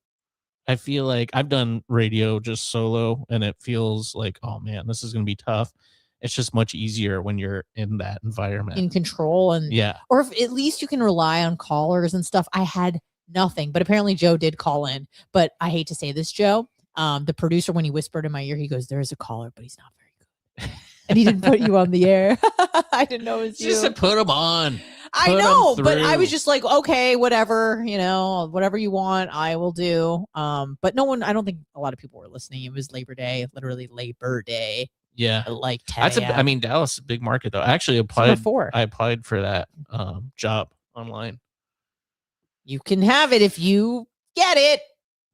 Speaker 1: I feel like I've done radio just solo and it feels like, oh man, this is going to be tough. It's just much easier when you're in that environment,
Speaker 2: in control. And or if at least you can rely on callers and stuff. I had nothing, but apparently Joe did call in. But I hate to say this, Joe, the producer, when he whispered in my ear, he goes, there is a caller, but he's not very good. And he didn't put you on the air. I didn't know it was you.
Speaker 1: Just to put him on.
Speaker 2: I know, but I was just like, okay, whatever, whatever you want, I will do. But no one, I don't think a lot of people were listening. It was Labor Day, literally Labor Day.
Speaker 1: Yeah.
Speaker 2: Like 10
Speaker 1: I mean, Dallas is a big market though. I actually applied for that job online.
Speaker 2: You can have it if you get it.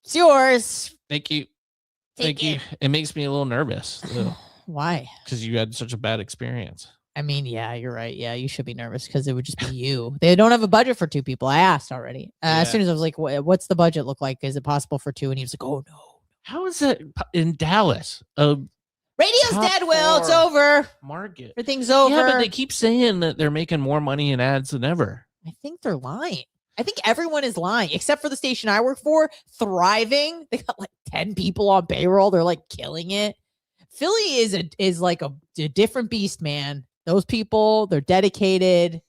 Speaker 2: It's yours.
Speaker 1: Thank you. Thank you. It makes me a little nervous.
Speaker 2: Why?
Speaker 1: Because you had such a bad experience.
Speaker 2: I mean, yeah, you're right. Yeah, you should be nervous because it would just be you. They don't have a budget for 2 people. I asked already. As soon as I was like, what's the budget look like? Is it possible for 2? And he was like, oh, no.
Speaker 1: How is it in Dallas?
Speaker 2: Radio's dead, Will. It's over.
Speaker 1: Market.
Speaker 2: Everything's over.
Speaker 1: Yeah, but they keep saying that they're making more money in ads than ever.
Speaker 2: I think they're lying. I think everyone is lying, except for the station I work for, thriving. They got like 10 people on payroll. They're like killing it. Philly is like a different beast, man. Those people, they're dedicated.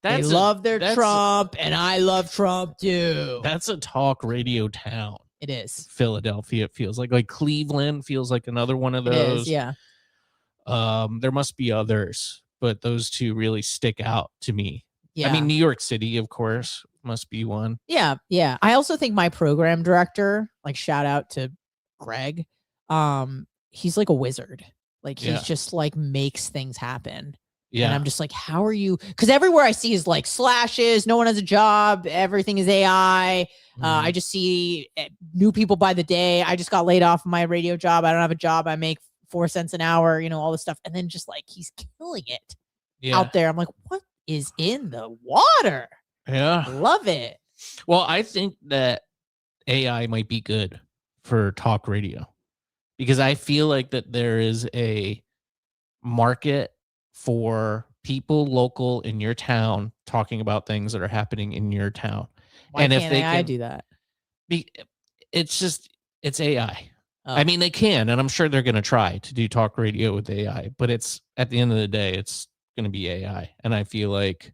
Speaker 2: They love their Trump, and I love Trump too.
Speaker 1: That's a talk radio town.
Speaker 2: It is.
Speaker 1: Philadelphia, it feels like Cleveland feels like another one of those.
Speaker 2: It is, yeah.
Speaker 1: There must be others, but those 2 really stick out to me.
Speaker 2: Yeah.
Speaker 1: I mean, New York City, of course, must be one.
Speaker 2: Yeah, yeah. I also think my program director, like shout out to Greg, he's like a wizard. Like he's just like makes things happen. Yeah. And I'm just like, how are you? Because everywhere I see is like slashes. No one has a job. Everything is AI. I just see new people by the day. I just got laid off of my radio job. I don't have a job. I make 4 cents an hour, all this stuff. And then just like, he's killing it out there. I'm like, what is in the water?
Speaker 1: Yeah.
Speaker 2: Love it.
Speaker 1: Well, I think that AI might be good for talk radio because I feel like that there is a market for people local in your town talking about things that are happening in your town.
Speaker 2: Why can't AI do that?
Speaker 1: It's AI. I mean, they can, and I'm sure they're going to try to do talk radio with AI, but it's at the end of the day, it's going to be AI. And I feel like,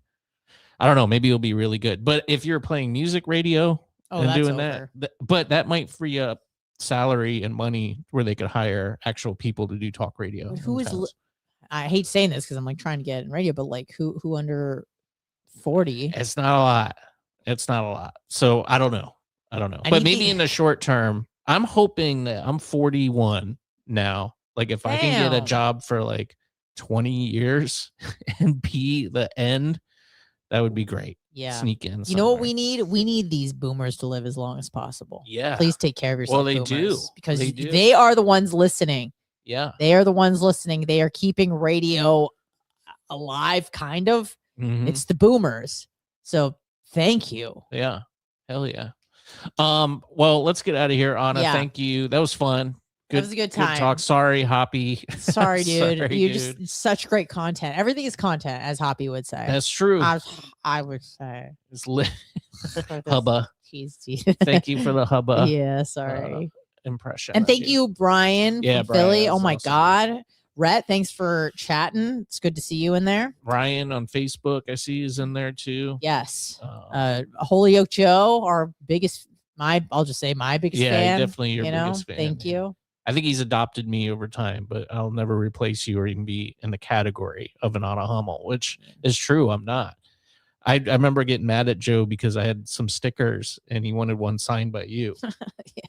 Speaker 1: I don't know, maybe it'll be really good. But if you're playing music radio and doing that, but that might free up salary and money where they could hire actual people to do talk radio.
Speaker 2: But who is, I hate saying this because I'm like trying to get in radio, but like who under 40?
Speaker 1: It's not a lot. It's not a lot. So I don't know. But maybe in the short term, I'm hoping that I'm 41 now. Like if I can get a job for like 20 years and be the end, that would be great.
Speaker 2: Yeah.
Speaker 1: Sneak in.
Speaker 2: You know what we need? We need these boomers to live as long as possible.
Speaker 1: Yeah.
Speaker 2: Please take care of yourself.
Speaker 1: Well, they do.
Speaker 2: Because they are the ones listening.
Speaker 1: Yeah.
Speaker 2: They are the ones listening. They are keeping radio alive, kind of. Mm-hmm. It's the boomers. So thank you.
Speaker 1: Yeah. Hell yeah. Well, let's get out of here, Anna. Yeah. Thank you. That was fun.
Speaker 2: That was a good time.
Speaker 1: Good talk. Sorry, Hoppy.
Speaker 2: Sorry, dude. You're just such great content. Everything is content, as Hoppy would say.
Speaker 1: That's true.
Speaker 2: I would say.
Speaker 1: It's lit. Hubba.
Speaker 2: Jeez.
Speaker 1: Thank you for the hubba.
Speaker 2: Yeah, sorry.
Speaker 1: Impression.
Speaker 2: And thank you, Brian from Philly. Oh my
Speaker 1: awesome.
Speaker 2: God. Rhett, thanks for chatting. It's good to see you in there.
Speaker 1: Ryan on Facebook, I see is in there too.
Speaker 2: Yes. Holyoke Joe, our biggest, I'll just say my biggest fan.
Speaker 1: Yeah, definitely your biggest fan.
Speaker 2: Thank you.
Speaker 1: I think he's adopted me over time, but I'll never replace you or even be in the category of an Anna Hummel, which is true. I'm not. I remember getting mad at Joe because I had some stickers and he wanted one signed by you. Yeah.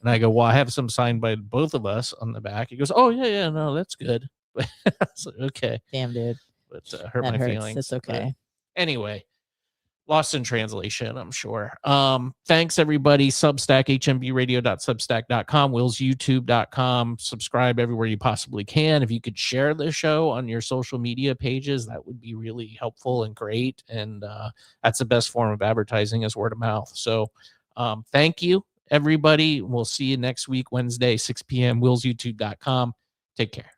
Speaker 1: And I go, well, I have some signed by both of us on the back. He goes, oh, yeah, no, that's good. So, okay.
Speaker 2: Damn, dude.
Speaker 1: But hurt my feelings.
Speaker 2: It's okay.
Speaker 1: But anyway. Lost in translation, I'm sure. Thanks, everybody. Substack, hmbradio.substack.com, willsyoutube.com. Subscribe everywhere you possibly can. If you could share the show on your social media pages, that would be really helpful and great. And that's the best form of advertising is word of mouth. So thank you, everybody. We'll see you next week, Wednesday, 6 p.m., willsyoutube.com. Take care.